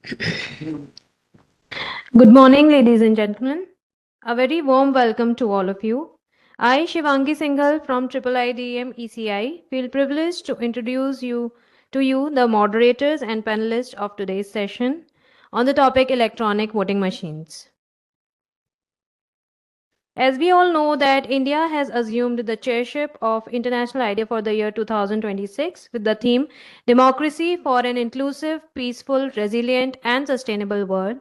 Good morning, ladies and gentlemen. A very warm welcome to all of you. I, Shivangi Singhal from IIIDEM ECI, feel privileged to introduce you, the moderators and panelists of today's session on the topic electronic voting machines. As we all know that India has assumed the chairship of International IDEA for the year 2026 with the theme Democracy for an Inclusive, Peaceful, Resilient and Sustainable World.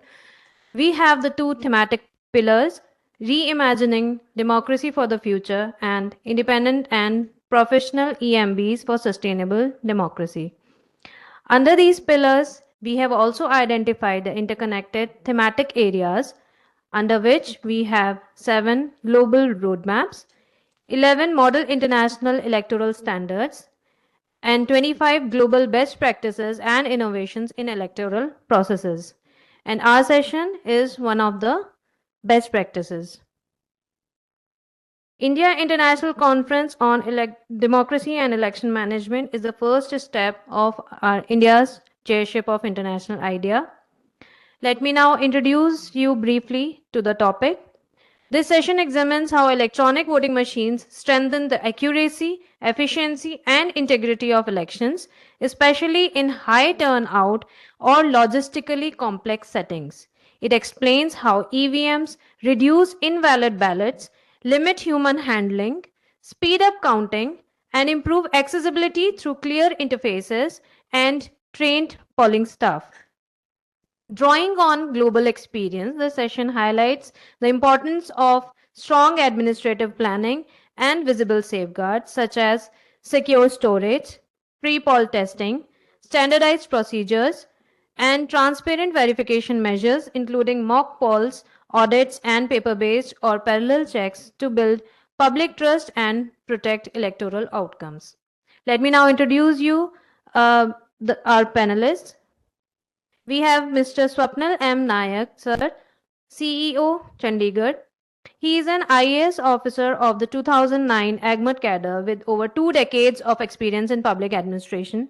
We have the two thematic pillars reimagining democracy for the future and independent and professional EMBs for sustainable democracy. Under these pillars, we have also identified the interconnected thematic areas under which we have 7 global roadmaps, 11 model international electoral standards, and 25 global best practices and innovations in electoral processes. And our session is one of the best practices. India International Conference on Democracy and Election Management is the first step of our India's chairship of International IDEA. Let me now introduce you briefly to the topic. This session examines how electronic voting machines strengthen the accuracy, efficiency, and integrity of elections, especially in high turnout or logistically complex settings. It explains how EVMs reduce invalid ballots, limit human handling, speed up counting, and improve accessibility through clear interfaces and trained polling staff. Drawing on global experience, the session highlights the importance of strong administrative planning and visible safeguards such as secure storage, pre-poll testing, standardized procedures, and transparent verification measures including mock polls, audits, and paper-based or parallel checks to build public trust and protect electoral outcomes. Let me now introduce you our panelists. We have Mr. Swapnil M. Nayak, sir, CEO, Chandigarh. He is an IAS officer of the 2009 AGMAT cadre with over 2 decades of experience in public administration.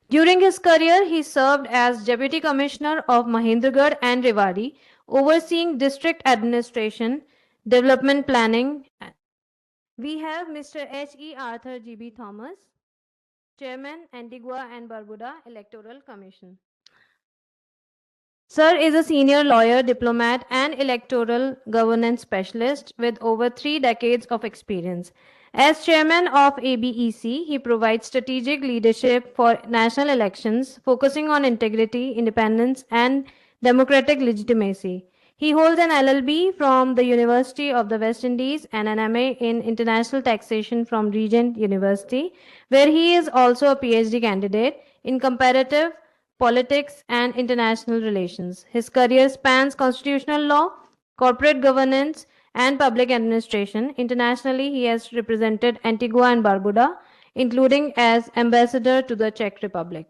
During his career, he served as Deputy Commissioner of Mahendragarh and Rewari, overseeing district administration, development planning. We have Mr. H.E. Arthur G.B. Thomas, Chairman, Antigua and Barbuda Electoral Commission. Sir is a senior lawyer, diplomat, and electoral governance specialist with over 3 decades of experience. As chairman of ABEC, he provides strategic leadership for national elections, focusing on integrity, independence, and democratic legitimacy. He holds an LLB from the University of the West Indies and an MA in international taxation from Regent University, where he is also a PhD candidate in comparative politics, and international relations. His career spans constitutional law, corporate governance, and public administration. Internationally, he has represented Antigua and Barbuda, including as ambassador to the Czech Republic.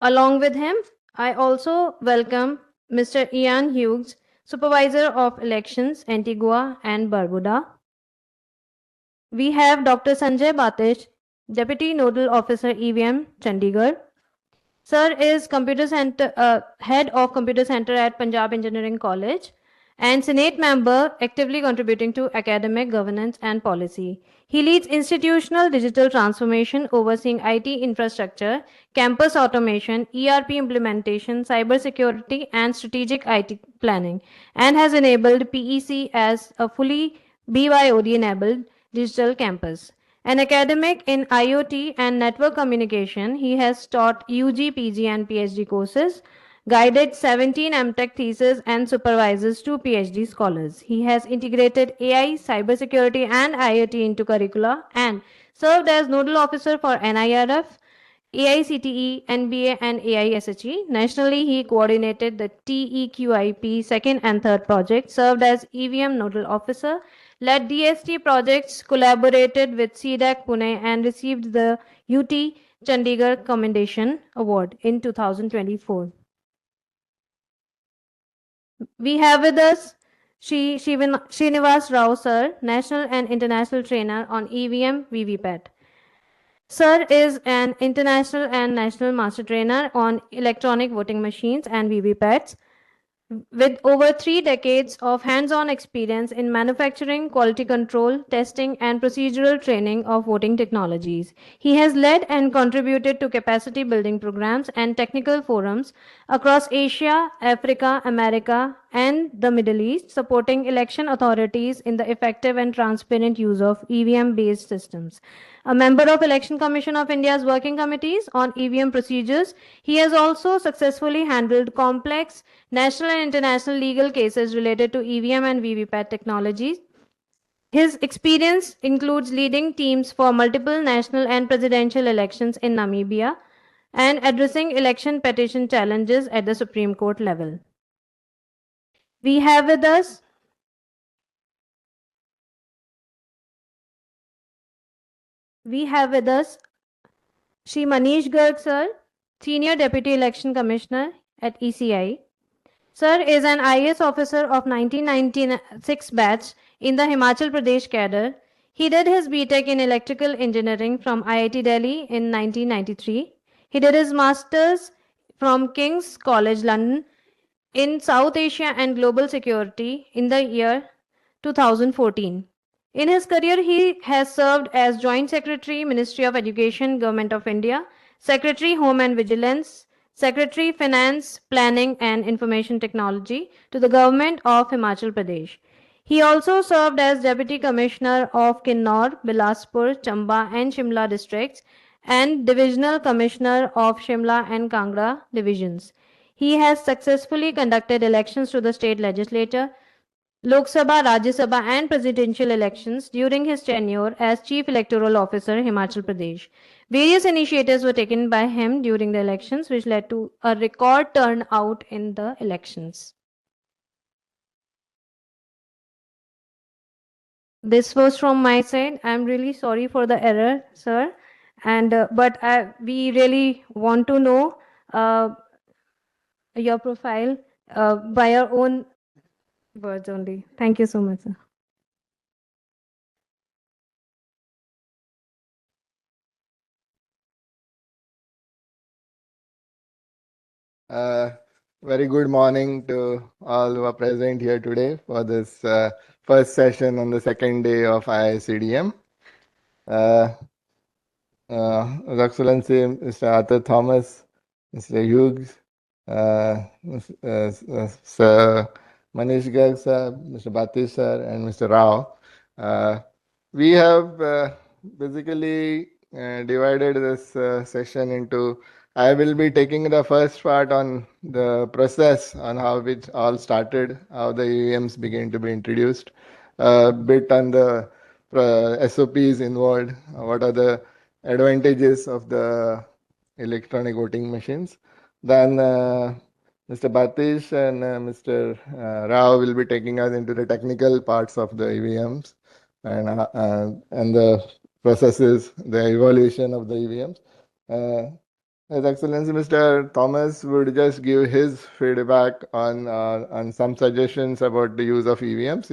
Along with him, I also welcome Mr. Ian Hughes, Supervisor of Elections, Antigua and Barbuda. We have Dr. Sanjay Batish, Deputy Nodal Officer EVM, Chandigarh. Sir is head of Computer Center at Punjab Engineering College and Senate member actively contributing to academic governance and policy. He leads institutional digital transformation, overseeing IT infrastructure, campus automation, ERP implementation, cybersecurity, and strategic IT planning, and has enabled PEC as a fully BYOD enabled digital campus. An academic in IoT and network communication, he has taught UG, PG, and PhD courses, guided 17 MTech theses, and supervises 2 PhD scholars. He has integrated AI, cybersecurity, and IoT into curricula and served as nodal officer for NIRF, AICTE, NBA, and AISHE. Nationally, he coordinated the TEQIP second and third project, served as EVM nodal officer, led DST projects, collaborated with CDAC Pune, and received the UT Chandigarh Commendation Award in 2024. We have with us Srinivas Rao, sir, national and international trainer on EVM VVPAT. Sir is an international and national master trainer on electronic voting machines and VVPATs. With over 3 decades of hands on experience in manufacturing, quality control, testing, and procedural training of voting technologies, he has led and contributed to capacity building programs and technical forums across Asia, Africa, America, and the Middle East, supporting election authorities in the effective and transparent use of EVM based systems. A member of Election Commission of India's working committees on EVM procedures, he has also successfully handled complex national and international legal cases related to EVM and VVPAT technologies. His experience includes leading teams for multiple national and presidential elections in Namibia and addressing election petition challenges at the Supreme Court level. We have with us Shri Manish Garg sir, Senior Deputy Election Commissioner at ECI. Sir is an IAS officer of 1996 batch in the Himachal Pradesh cadre. He did his BTech in electrical engineering from IIT Delhi in 1993. He did his masters from King's College London in South Asia and Global Security in the year 2014. In his career, he has served as Joint Secretary, Ministry of Education, Government of India, Secretary, Home and Vigilance, Secretary, Finance, Planning and Information Technology to the Government of Himachal Pradesh. He also served as Deputy Commissioner of Kinnaur, Bilaspur, Chamba and Shimla districts and Divisional Commissioner of Shimla and Kangra divisions. He has successfully conducted elections to the state legislature, Lok Sabha, Rajya Sabha and presidential elections during his tenure as Chief Electoral Officer, Himachal Pradesh. Various initiatives were taken by him during the elections, which led to a record turnout in the elections. This was from my side. I'm really sorry for the error, sir. And we really want to know your profile by your own words only. Thank you so much, sir. Uh, Very good morning to all who are present here today for this first session on the second day of IICDM. His Excellency Mr. Arthur Thomas, Mr. Hughes, Sir Manish Garg sir, Mr. Batish sir, and Mr. Rao. We have basically divided this session into. I will be taking the first part on the process on how it all started, how the EVMs began to be introduced, a bit on the SOPs involved, what are the advantages of the electronic voting machines. Then Mr. Batish and Mr. Rao will be taking us into the technical parts of the EVMs and the processes, the evaluation of the EVMs. His Excellency Mr. Thomas would just give his feedback on some suggestions about the use of EVMs.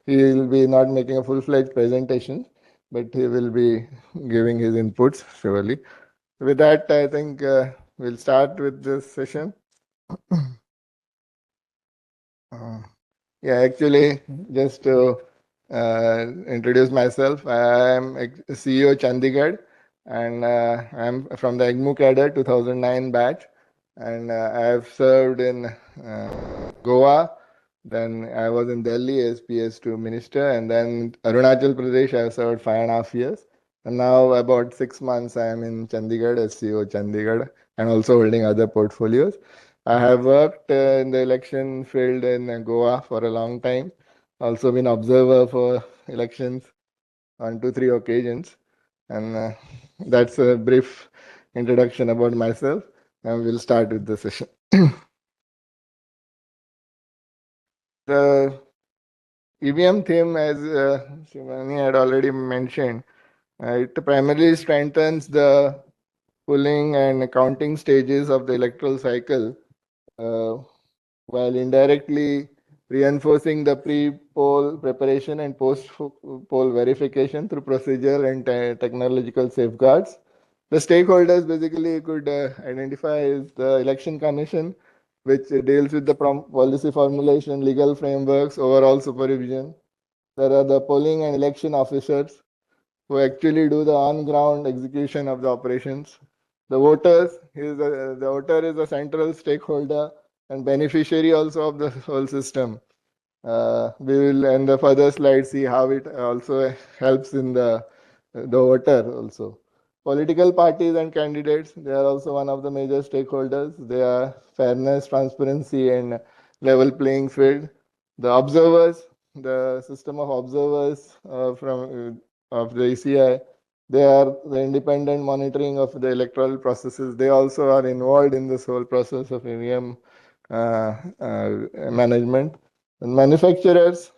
He'll be not making a full-fledged presentation, but he will be giving his inputs surely. With that, I think we'll start with this session. Yeah, actually, just to introduce myself, I am CEO Chandigarh, and I'm from the EGMU cadre 2009 batch, and I have served in Goa. Then I was in Delhi as PS2 minister, and then Arunachal Pradesh I have served 5.5 years. And now about 6 months I am in Chandigarh as CEO Chandigarh, and also holding other portfolios. I have worked in the election field in Goa for a long time. Also been observer for elections on 2-3 occasions, and that's a brief introduction about myself. And we'll start with the session. The EVM theme, as Shivani had already mentioned, it primarily strengthens the polling and counting stages of the electoral cycle, while indirectly reinforcing the pre-poll preparation and post-poll verification through procedural and technological safeguards. The stakeholders basically could identify is the Election Commission, which deals with the policy formulation, legal frameworks, overall supervision. There are the polling and election officers who actually do the on-ground execution of the operations. The voter is a central stakeholder and beneficiary also of the whole system. We will in the further slide see how it also helps in the voter also. Political parties and candidates, they are also one of the major stakeholders. They are fairness, transparency, and level playing field. The observers, the system of observers from of the ECI, they are the independent monitoring of the electoral processes. They also are involved in this whole process of EVM management. And manufacturers,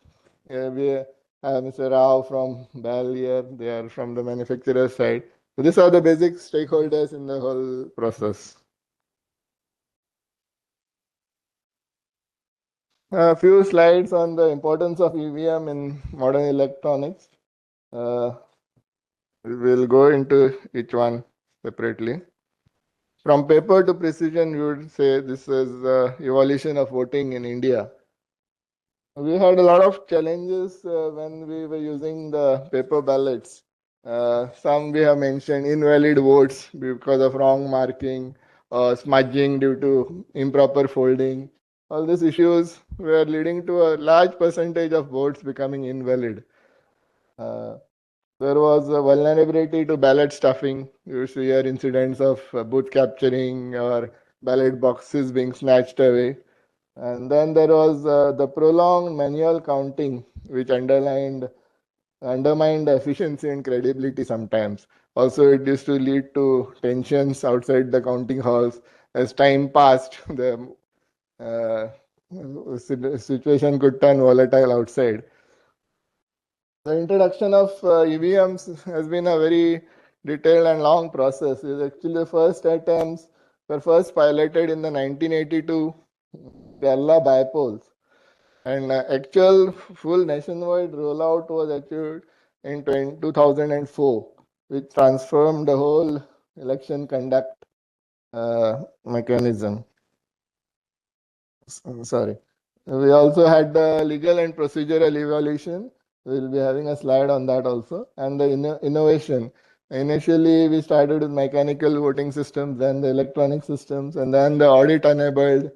we have Mr. Rao from BAL here. They are from the manufacturer side. So these are the basic stakeholders in the whole process. A few slides on the importance of EVM in modern electronics. We'll go into each one separately. From paper to precision, we would say this is the evolution of voting in India. We had a lot of challenges when we were using the paper ballots. Some we have mentioned invalid votes because of wrong marking, smudging due to improper folding. All these issues were leading to a large percentage of votes becoming invalid. Uh, there was a vulnerability to ballot stuffing. You used to hear incidents of booth capturing or ballot boxes being snatched away. And then there was the prolonged manual counting, which undermined efficiency and credibility sometimes. Also, it used to lead to tensions outside the counting halls. As time passed, the uh, situation could turn volatile outside. The introduction of EVMs has been a very detailed and long process. It is actually the first attempts were first piloted in the 1982 Kerala bypolls. And actual full nationwide rollout was achieved in 2004, which transformed the whole election conduct mechanism. Sorry. We also had the legal and procedural evaluation. We'll be having a slide on that also. And the innovation. Initially, we started with mechanical voting systems, then the electronic systems, and then the audit enabled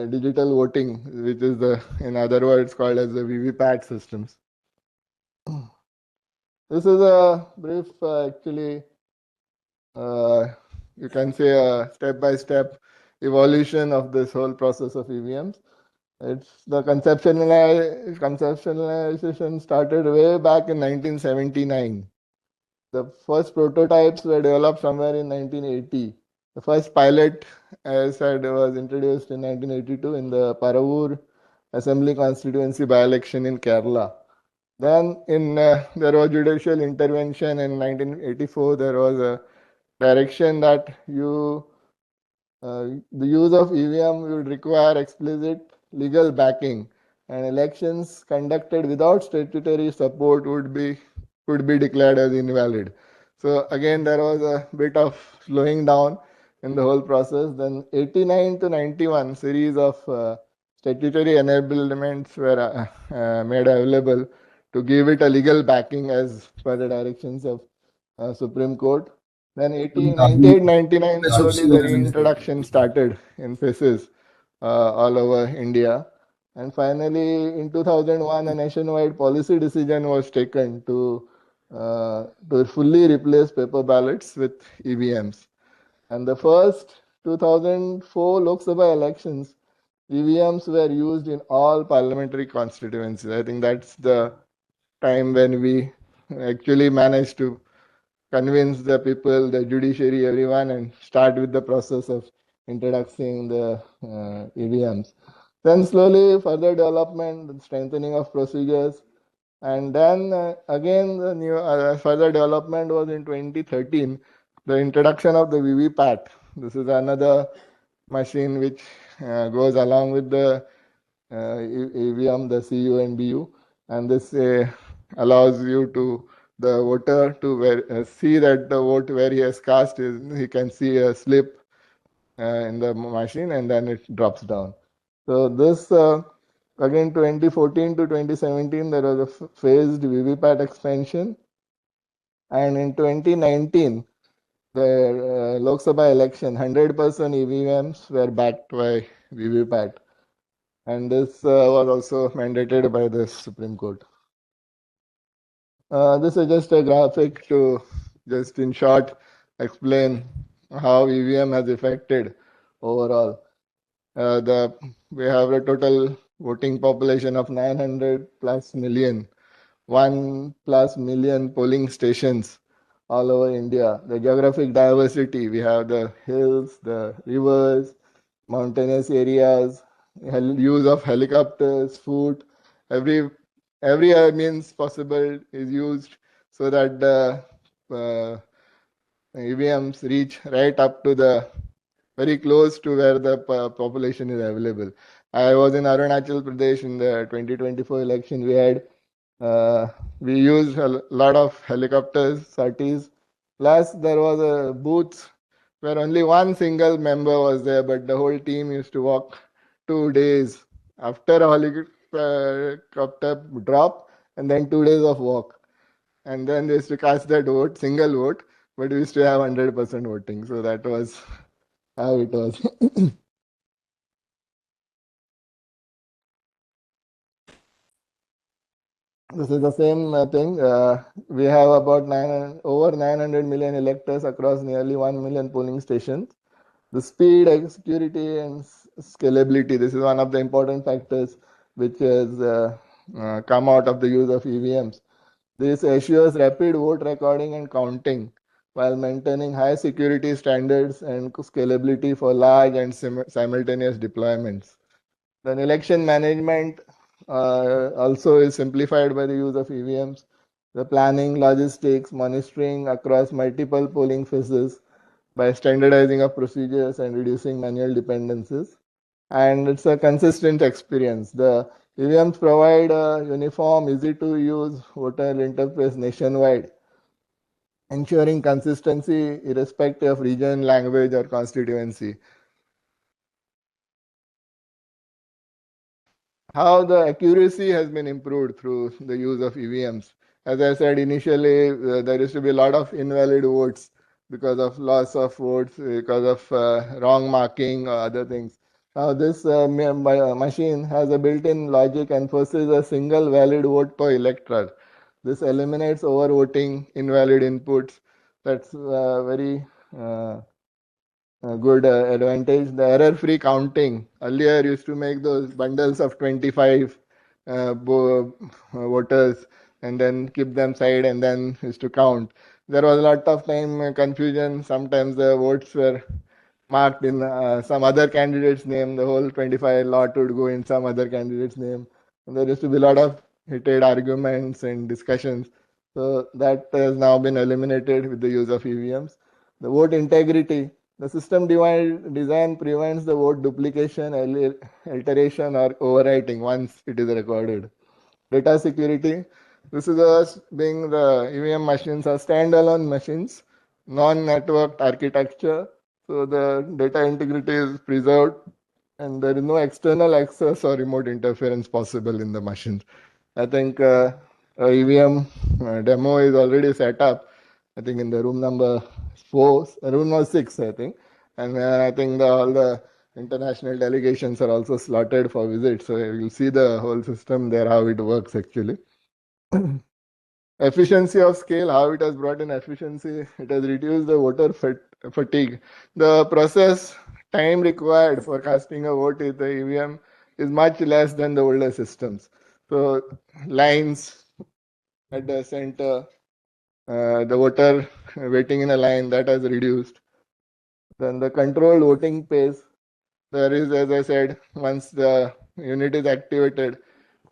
digital voting, which is in other words, called as the VVPAT systems. This is a brief, actually, you can say a step-by-step evolution of this whole process of EVMs. It's the conceptualization started way back in 1979. The first prototypes were developed somewhere in 1980. The first pilot, as said, was introduced in 1982 in the Paravur Assembly constituency by-election in Kerala. Then there was judicial intervention in 1984. There was a direction that the use of EVM would require explicit legal backing, and elections conducted without statutory support could be declared as invalid. So again, there was a bit of slowing down in the whole process. Then 89 to 91 series of statutory enablements were made available to give it a legal backing as per the directions of Supreme Court. Then 98, 99, slowly the reintroduction started in phases all over India. And finally, in 2001, a nationwide policy decision was taken to fully replace paper ballots with EVMs. And the first 2004 Lok Sabha elections, EVMs were used in all parliamentary constituencies. I think that's the time when we actually managed to convince the people, the judiciary, everyone, and start with the process of introducing the EVMs. Then slowly further development, strengthening of procedures, and then again the new further development was in 2013, the introduction of the VVPAT. This is another machine which goes along with the EVM, the CU and BU, and this allows you to the voter to see that the vote where he has cast is he can see a slip in the machine, and then it drops down. So this again 2014 to 2017 there was a phased VVPAT expansion, and in 2019 the Lok Sabha election 100% EVMs were backed by VVPAT, and this was also mandated by the Supreme Court. This is just a graphic to just in short explain how EVM has affected overall. The we have a total voting population of 900 plus million, 1 plus million polling stations all over India. The geographic diversity, we have the hills, the rivers, mountainous areas, use of helicopters, food, every means possible is used so that the EVMs reach right up to the very close to where the population is available. I was in Arunachal Pradesh in the 2024 election. Uh, we used a lot of helicopters, sorties. Plus, there was a booth where only one single member was there, but the whole team used to walk 2 days after a helicopter drop, and then 2 days of walk. And then they used to cast that vote, single vote, but we used to have 100% voting. So that was how it was. This is the same thing. We have about over 900 million electors across nearly 1 million polling stations. The speed, security, and scalability. This is one of the important factors which has come out of the use of EVMs. This assures rapid vote recording and counting while maintaining high security standards and scalability for large and simultaneous deployments. Then election management also is simplified by the use of EVMs. The planning, logistics, monitoring across multiple polling phases by standardizing of procedures and reducing manual dependencies. And it's a consistent experience. The EVMs provide a uniform, easy to use voter interface nationwide, ensuring consistency irrespective of region, language, or constituency. How the accuracy has been improved through the use of EVMs. As I said initially, there used to be a lot of invalid votes because of loss of votes, because of wrong marking or other things. Now, this machine has a built in logic and enforces a single valid vote per elector. This eliminates overvoting, invalid inputs. That's very good advantage. The error-free counting. Earlier, used to make those bundles of 25 voters and then keep them side and then used to count. There was a lot of time confusion. Sometimes the votes were marked in some other candidate's name. The whole 25 lot would go in some other candidate's name. And there used to be a lot of heated arguments and discussions. So that has now been eliminated with the use of EVMs. The vote integrity. The system design prevents the vote duplication, alteration, or overwriting once it is recorded. Data security. This is us being the EVM machines are standalone machines, non-networked architecture. So the data integrity is preserved and there is no external access or remote interference possible in the machines. I think EVM demo is already set up. I think in the room number 4, room number 6, I think. And I think all the international delegations are also slotted for visit. So you'll see the whole system there, how it works actually. Efficiency of scale, how it has brought in efficiency, it has reduced the voter fatigue. The process time required for casting a vote in the EVM is much less than the older systems. So lines at the center, the voter waiting in a line, that has reduced. Then the controlled voting pace, there is, as I said, once the unit is activated,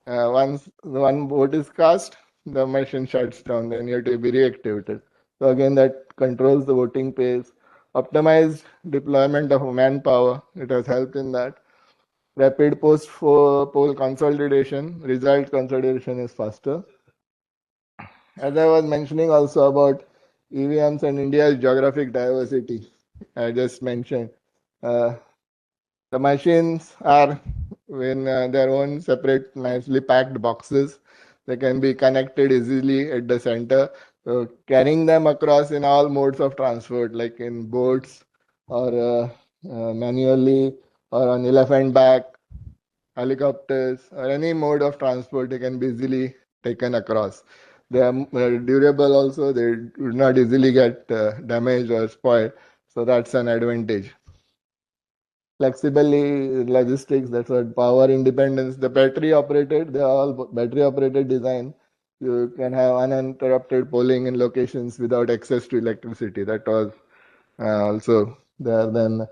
once the one vote is cast, the machine shuts down, then you have to be reactivated. So again, that controls the voting pace. Optimized deployment of manpower, it has helped in that. Rapid post-poll consolidation, result consolidation is faster. As I was mentioning also about EVMs and India's geographic diversity, I just mentioned. Uh, the machines are in their own separate, nicely packed boxes. They can be connected easily at the center. So carrying them across in all modes of transport, like in boats or manually or on elephant back, helicopters, or any mode of transport, they can be easily taken across. They are durable also, they do not easily get damaged or spoiled. So that's an advantage. Flexibly logistics, that's what power independence. The battery operated, they are all battery operated design. You can have uninterrupted polling in locations without access to electricity. That was also there. Then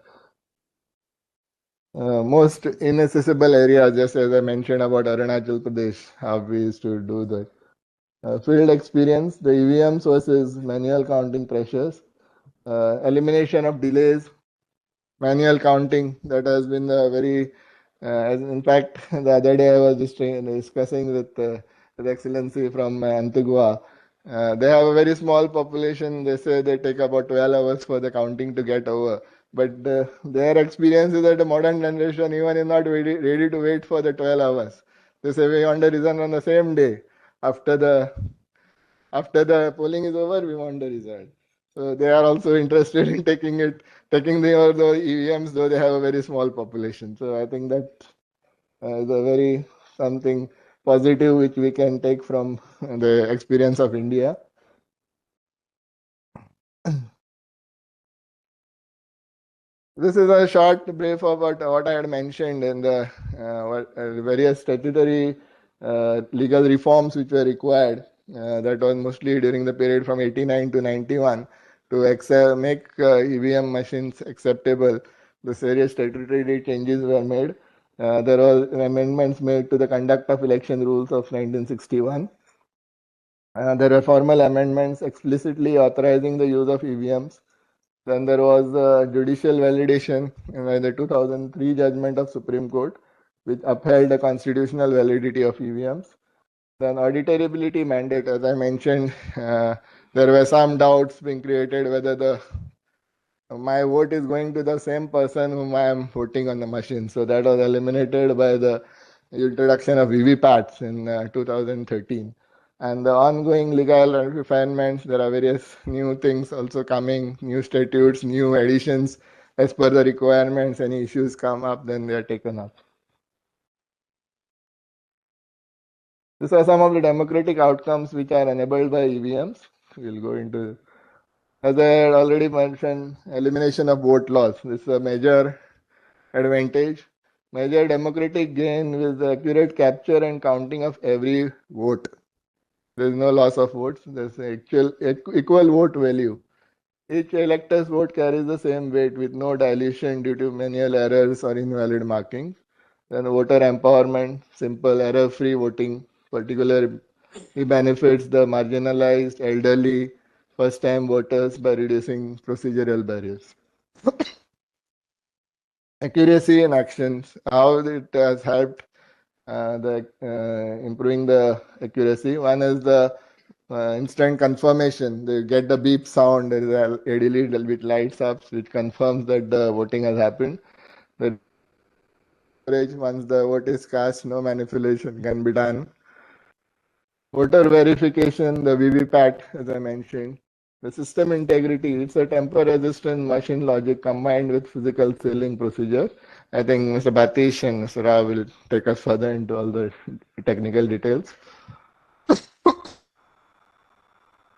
most inaccessible areas, just as I mentioned about Arunachal Pradesh, how we used to do that. Field experience, the EVMs versus manual counting pressures, elimination of delays, manual counting, that has been the very in fact, the other day I was just discussing with His Excellency from Antigua. They have a very small population. They say they take about 12 hours for the counting to get over. But their experience is that the modern generation even is not ready to wait for the 12 hours. They say we want the result on the same day. After the after the polling is over, we want the result. So they are also interested in taking the EVMs, though they have a very small population. So I think that is a very something positive which we can take from the experience of India. This is a short brief about what I had mentioned in the various statutory legal reforms which were required. That was mostly during the period from 89 to 91 to make EVM machines acceptable. The various statutory changes were made. There were amendments made to the conduct of election rules of 1961. There were formal amendments explicitly authorizing the use of EVMs. Then there was judicial validation in the 2003 judgment of Supreme Court, which upheld the constitutional validity of EVMs. Then auditability mandate, as I mentioned, there were some doubts being created whether the my vote is going to the same person whom I am voting on the machine. So that was eliminated by the introduction of VVPATs in 2013. And the ongoing legal refinements, there are various new things also coming, new statutes, new additions as per the requirements. Any issues come up, then they are taken up. These are some of the democratic outcomes which are enabled by EVMs. We'll go into, as I had already mentioned, elimination of vote loss. This is a major advantage. Major democratic gain with the accurate capture and counting of every vote. There is no loss of votes. There's actual equal vote value. Each elector's vote carries the same weight with no dilution due to manual errors or invalid markings. Then voter empowerment, simple error-free voting, particularly benefits the marginalized, elderly, first-time voters by reducing procedural barriers. Accuracy in actions, how it has helped the improving the accuracy. One is the instant confirmation. They get the beep sound. There is a LED which lights up, which confirms that the voting has happened. The storage, once the vote is cast, no manipulation can be done. Voter verification, the VVPAT, as I mentioned. The system integrity, it's a temper-resistant machine logic combined with physical sealing procedure. I think Mr. Batish and Mr. Rao will take us further into all the technical details.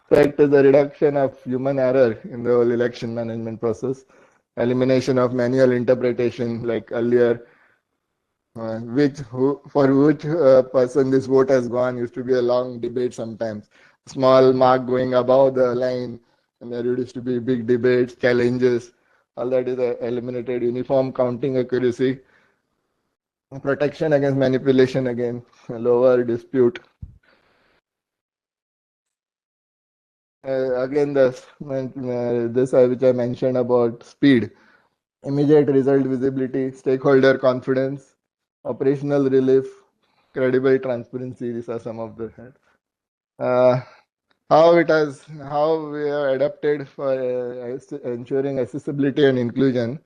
Fact is the reduction of human error in the whole election management process, elimination of manual interpretation like earlier, for which person this vote has gone used to be a long debate sometimes. Small mark going above the line, and there used to be big debates, challenges. All that is eliminated. Uniform counting accuracy, protection against manipulation again, lower dispute. Again, this which I mentioned about speed, immediate result visibility, stakeholder confidence. operational relief, credible transparency. These are some of the uh, how we have adapted for ensuring accessibility and inclusion.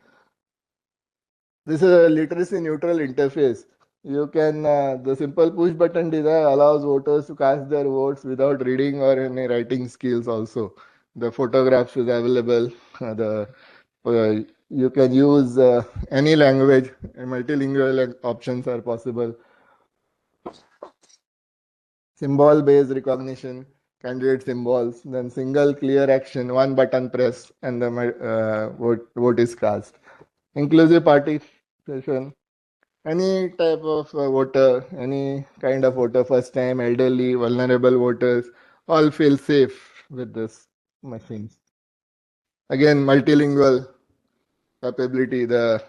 This is a literacy neutral interface. You can the simple push button design allows voters to cast their votes without reading or any writing skills. Also, the photographs is available. The you can use any language. Multilingual options are possible. Symbol based recognition, candidate symbols, then single clear action, one button press, and the vote is cast. Inclusive participation. Any type of voter, any kind of voter, first time, elderly, vulnerable voters, all feel safe with this machines. Again, multilingual capability. The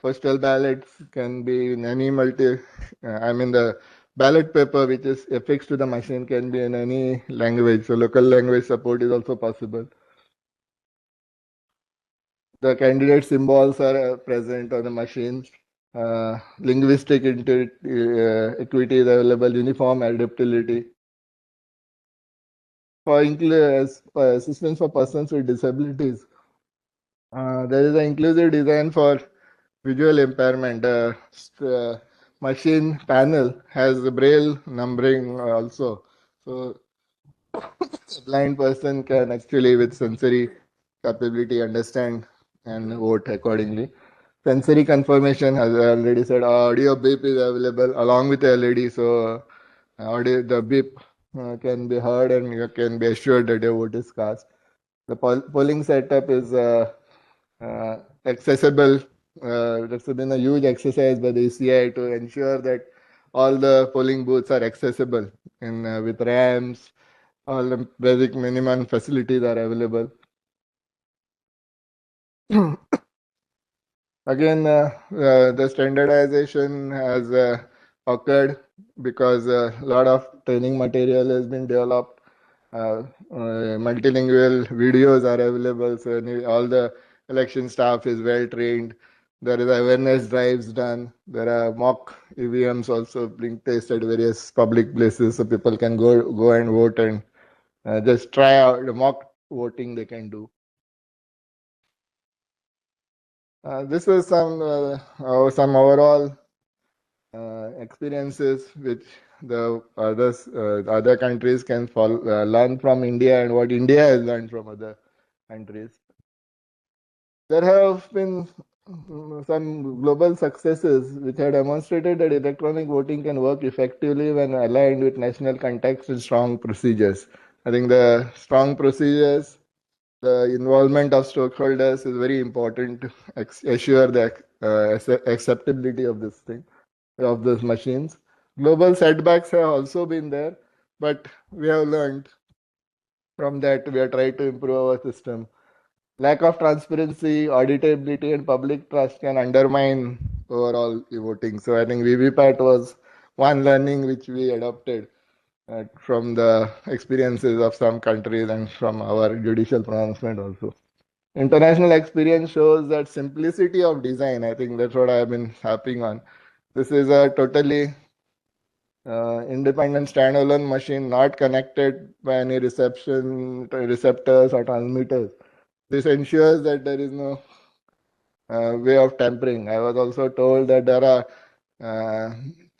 postal ballots can be in any the ballot paper which is affixed to the machine can be in any language. So local language support is also possible. The candidate symbols are present on the machine. Linguistic equity is available, uniform adaptability. For assistance for persons with disabilities, there is an inclusive design for visual impairment. Machine panel has the braille numbering also. So a blind person can actually with sensory capability understand and vote accordingly. Sensory confirmation, as I already said, audio beep is available along with LED. So audio, the beep can be heard and you can be assured that your vote is cast. The polling setup is accessible. That's been a huge exercise by the ECI to ensure that all the polling booths are accessible in with ramps. All the basic minimum facilities are available. Again, the standardization has occurred because a lot of training material has been developed. Multilingual videos are available, so all the election staff is well trained. There is awareness drives done. There are mock EVMs also being tested at various public places, so people can go and vote and just try out the mock voting they can do. This is some overall experiences which the other countries can learn from India and what India has learned from other countries. There have been some global successes which have demonstrated that electronic voting can work effectively when aligned with national context and strong procedures. I think the strong procedures, the involvement of stakeholders is very important to assure the acceptability of this thing, of those machines. Global setbacks have also been there, but we have learned from that. We are trying to improve our system. Lack of transparency, auditability, and public trust can undermine overall voting. So I think VVPAT was one learning which we adopted from the experiences of some countries and from our judicial pronouncement also. International experience shows that simplicity of design, I think that's what I've been harping on. This is a totally independent standalone machine, not connected by any receptors or transmitters. This ensures that there is no way of tampering. I was also told that there are uh,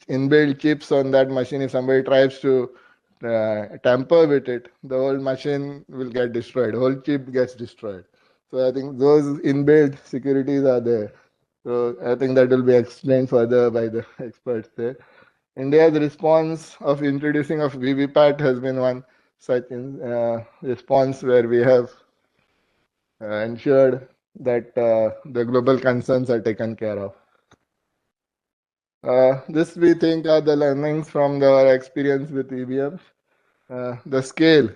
inbuilt chips on that machine. If somebody tries to tamper with it, the whole machine will get destroyed. The whole chip gets destroyed. So I think those inbuilt securities are there. So I think that will be explained further by the experts there. India's response of introducing of VVPAT has been one such response where we have ensured that the global concerns are taken care of. This we think are the learnings from the experience with EVMs. The scale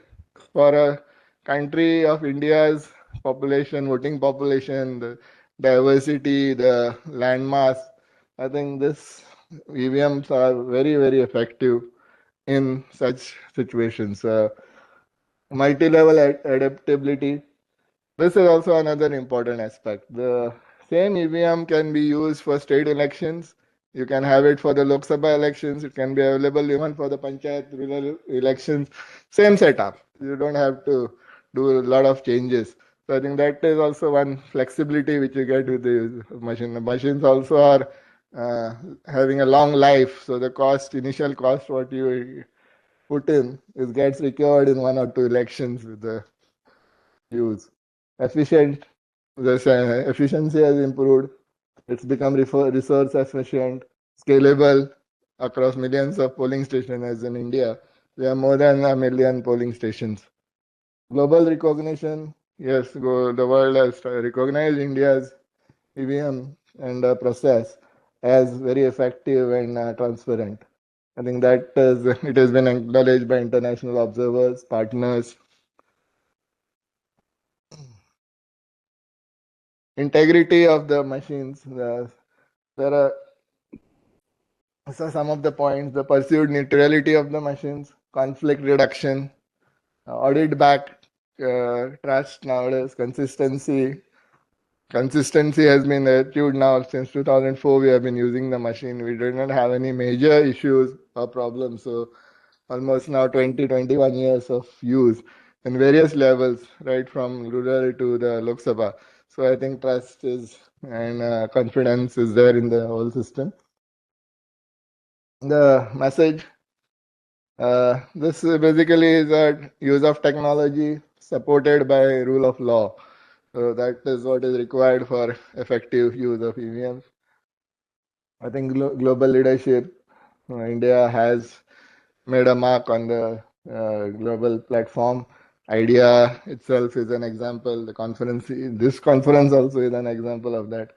for a country of India's population, voting population, the diversity, the landmass, I think this EVMs are very, very effective in such situations. Multi-level adaptability. This is also another important aspect. The same EVM can be used for state elections You can have it for the Lok Sabha elections. It can be available even for the Panchayat rural elections. Same setup. You don't have to do a lot of changes. So I think that is also one flexibility which you get with the machine. The machines also are having a long life. So the cost, initial cost, what you put in, is gets recovered in 1 or 2 elections with the use. Efficient, the efficiency has improved. It's become resource efficient, scalable across millions of polling stations. As in India, we have more than 1 million polling stations. Global recognition, yes, the world has recognized India's EVM and process as very effective and transparent. I think that it has been acknowledged by international observers, partners. Integrity of the machines. There are some of the points: the perceived neutrality of the machines, conflict reduction, audit back trust nowadays, consistency. Consistency has been achieved now since 2004. We have been using the machine. We did not have any major issues or problems. So almost now 20, 21 years of use in various levels, right from rural to the Lok Sabha. So I think trust is and confidence is there in the whole system. The message, this basically is a use of technology supported by rule of law. So that is what is required for effective use of EVMs. I think global leadership, India has made a mark on the global platform. IDEA itself is an example. This conference also is an example of that.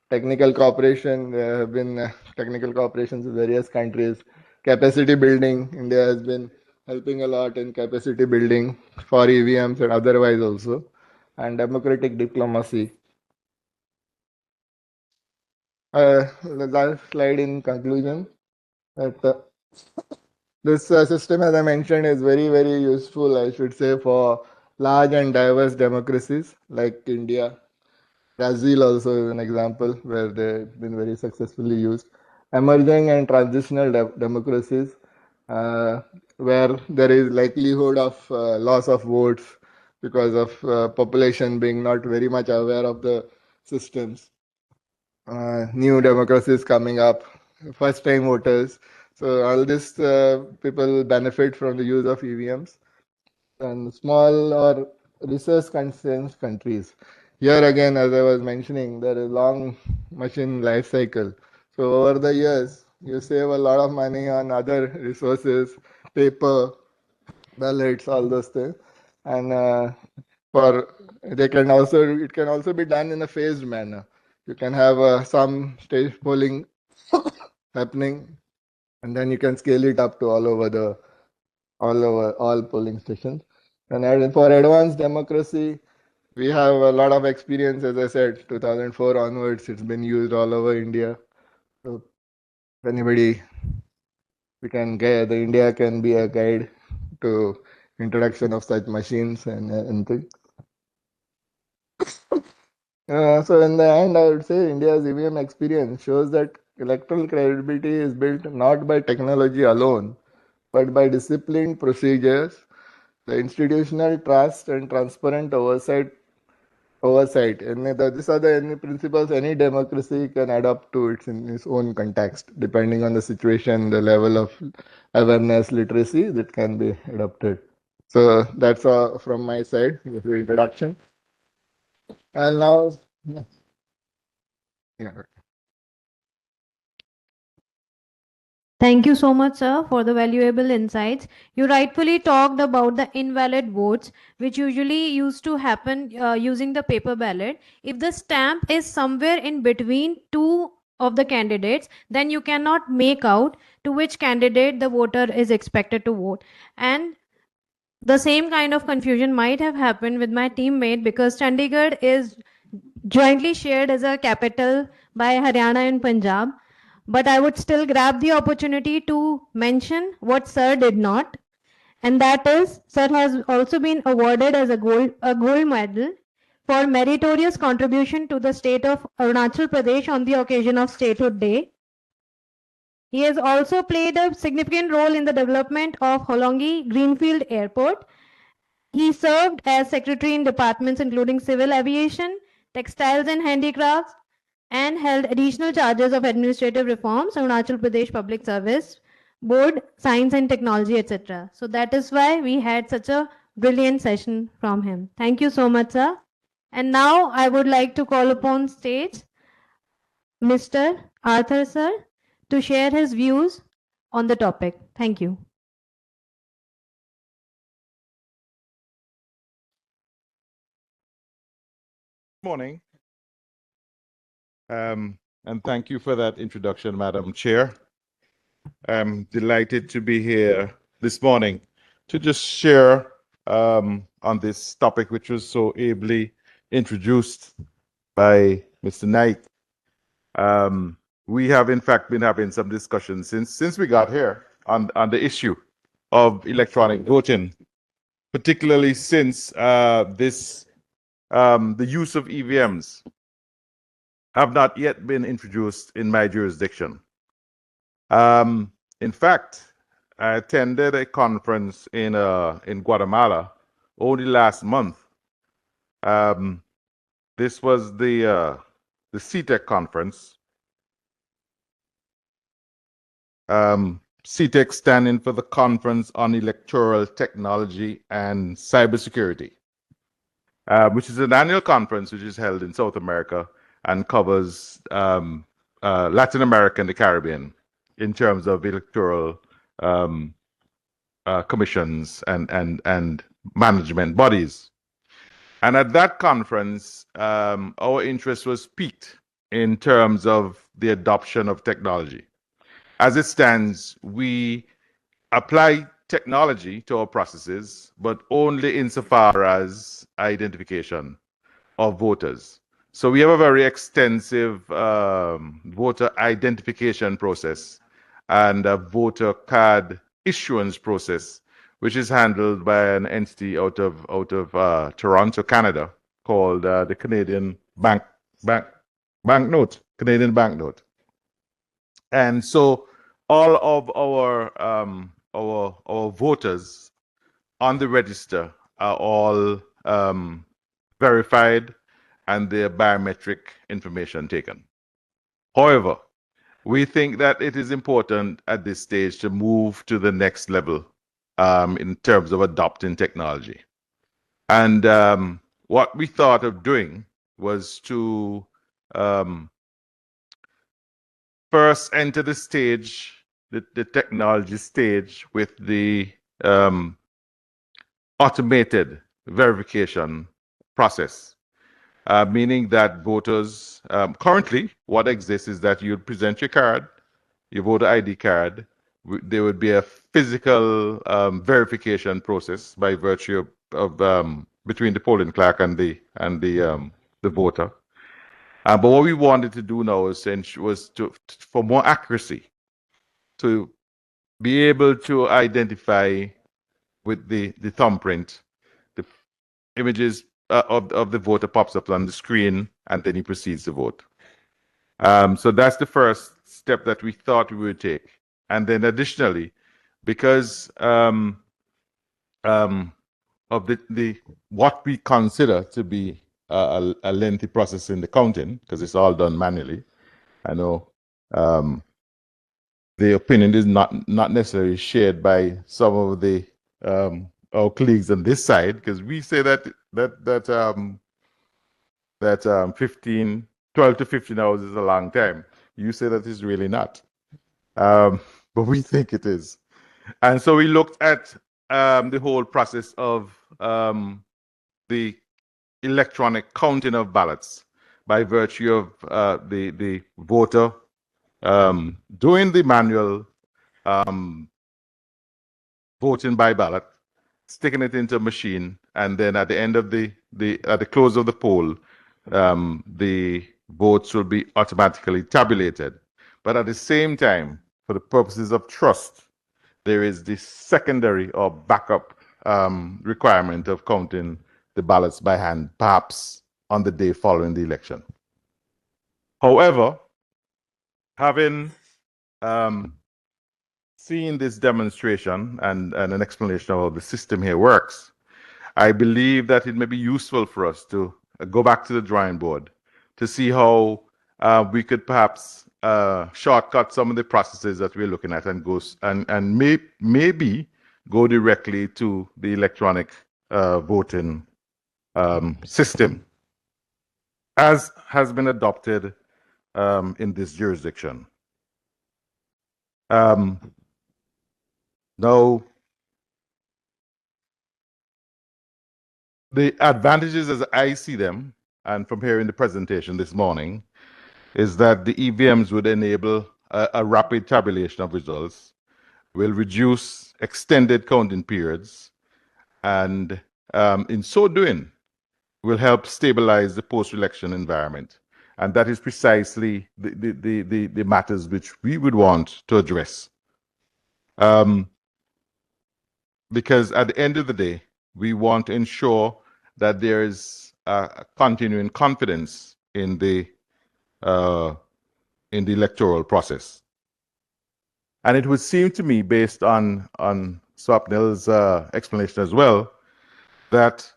Technical cooperation, there have been technical cooperations with various countries. Capacity building, India has been helping a lot in capacity building for EVMs and otherwise also. And democratic diplomacy. The last slide in conclusion. That, this system, as I mentioned, is very, very useful, I should say, for large and diverse democracies like India. Brazil also is an example where they've been very successfully used. Emerging and transitional democracies, where there is likelihood of loss of votes because of population being not very much aware of the systems. New democracies coming up, first time voters. So all this people benefit from the use of EVMs. And small or resource constrained countries. Here again, as I was mentioning, there is long machine life cycle. So over the years, you save a lot of money on other resources, paper, ballots, all those things. And for it can also be done in a phased manner. You can have some stage polling happening, and then you can scale it up to all over all polling stations. And for advanced democracy, we have a lot of experience. As I said, 2004 onwards, it's been used all over India. So if anybody, we can get the India can be a guide to introduction of such machines and things. So in the end, I would say India's EVM experience shows that electoral credibility is built not by technology alone, but by disciplined procedures, the institutional trust and transparent oversight. And these are the any principles any democracy can adapt to in its own context, depending on the situation, the level of awareness, literacy that can be adopted. So that's all from my side with the introduction. And now, yeah. Thank you so much, sir, for the valuable insights. You rightfully talked about the invalid votes, which usually used to happen using the paper ballot. If the stamp is somewhere in between two of the candidates, then you cannot make out to which candidate the voter is expected to vote. And the same kind of confusion might have happened with my teammate because Chandigarh is jointly shared as a capital by Haryana and Punjab. But I would still grab the opportunity to mention what Sir did not, and that is, Sir has also been awarded as a gold medal for meritorious contribution to the state of Arunachal Pradesh on the occasion of Statehood Day. He has also played a significant role in the development of Holongi Greenfield Airport. He served as secretary in departments including civil aviation, textiles and handicrafts, and held additional charges of administrative reforms, Arunachal Pradesh Public Service Board, Science and Technology, etc. So that is why we had such a brilliant session from him. Thank you so much, sir. And now I would like to call upon stage Mr. Arthur, sir, to share his views on the topic. Thank you. Morning. And thank you for that introduction, Madam Chair. I'm delighted to be here this morning to just share on this topic, which was so ably introduced by Mr. Knight. We have, in fact, been having some discussions since we got here on the issue of electronic voting, particularly since the use of EVMs have not yet been introduced in my jurisdiction. In fact, I attended a conference in Guatemala only last month. This was the CTEC conference. CTEC standing for the Conference on Electoral Technology and Cybersecurity, which is an annual conference which is held in South America and covers Latin America and the Caribbean in terms of electoral commissions and management bodies. And at that conference, our interest was piqued in terms of the adoption of technology. As it stands, we apply technology to our processes, but only insofar as identification of voters. So we have a very extensive voter identification process and a voter card issuance process, which is handled by an entity out of Toronto, Canada, called the Canadian Canadian Banknote. And so all of our voters on the register are all verified and their biometric information taken. However, we think that it is important at this stage to move to the next level in terms of adopting technology. And what we thought of doing was to first enter the stage, the technology stage, with the automated verification process. Meaning that voters, currently what exists is that you present your card, your voter ID card. There would be a physical verification process by virtue of between the polling clerk and the voter. But what we wanted to do now was for more accuracy, to be able to identify with the thumbprint the images of the voter pops up on the screen, and then he proceeds to vote. So that's the first step that we thought we would take. And then additionally, because of the what we consider to be a lengthy process in the counting, because it's all done manually, I know the opinion is not necessarily shared by some of the our colleagues on this side, because we say that 12 to 15 hours is a long time. You say that is really not. But we think it is. And so we looked at the whole process of the electronic counting of ballots by virtue of the voter doing the manual voting by ballot, sticking it into a machine, and then at the end of at the close of the poll, the votes will be automatically tabulated. But at the same time, for the purposes of trust, there is this secondary or backup requirement of counting the ballots by hand, perhaps on the day following the election. However, having seeing this demonstration and an explanation of how the system here works, I believe that it may be useful for us to go back to the drawing board to see how we could perhaps shortcut some of the processes that we're looking at and maybe go directly to the electronic voting system as has been adopted in this jurisdiction. Now, the advantages as I see them, and from hearing the presentation this morning, is that the EVMs would enable a rapid tabulation of results, will reduce extended counting periods, and in so doing, will help stabilize the post-election environment. And that is precisely the matters which we would want to address. Because at the end of the day, we want to ensure that there is a continuing confidence in the electoral process. And it would seem to me, based on Swapnil's explanation as well, that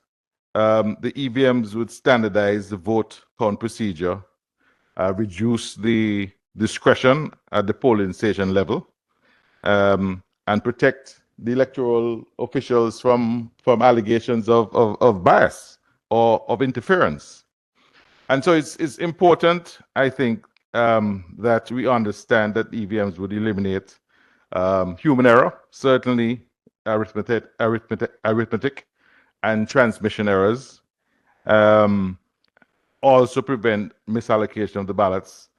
the EVMs would standardize the vote count procedure, reduce the discretion at the polling station level, and protect the electoral officials from allegations of bias or of interference. And so it's important, I think, that we understand that EVMs would eliminate human error, certainly arithmetic and transmission errors, also prevent misallocation of the ballots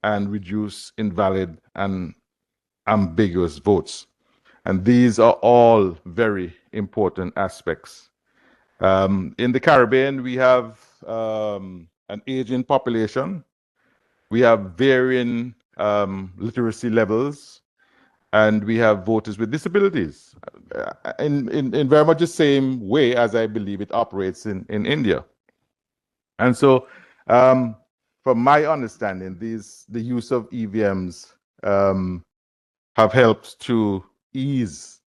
and reduce invalid and ambiguous votes. And these are all very important aspects. In the Caribbean, we have an aging population. We have varying literacy levels, and we have voters with disabilities in very much the same way as I believe it operates in India. And so, from my understanding, the use of EVMs have helped to ease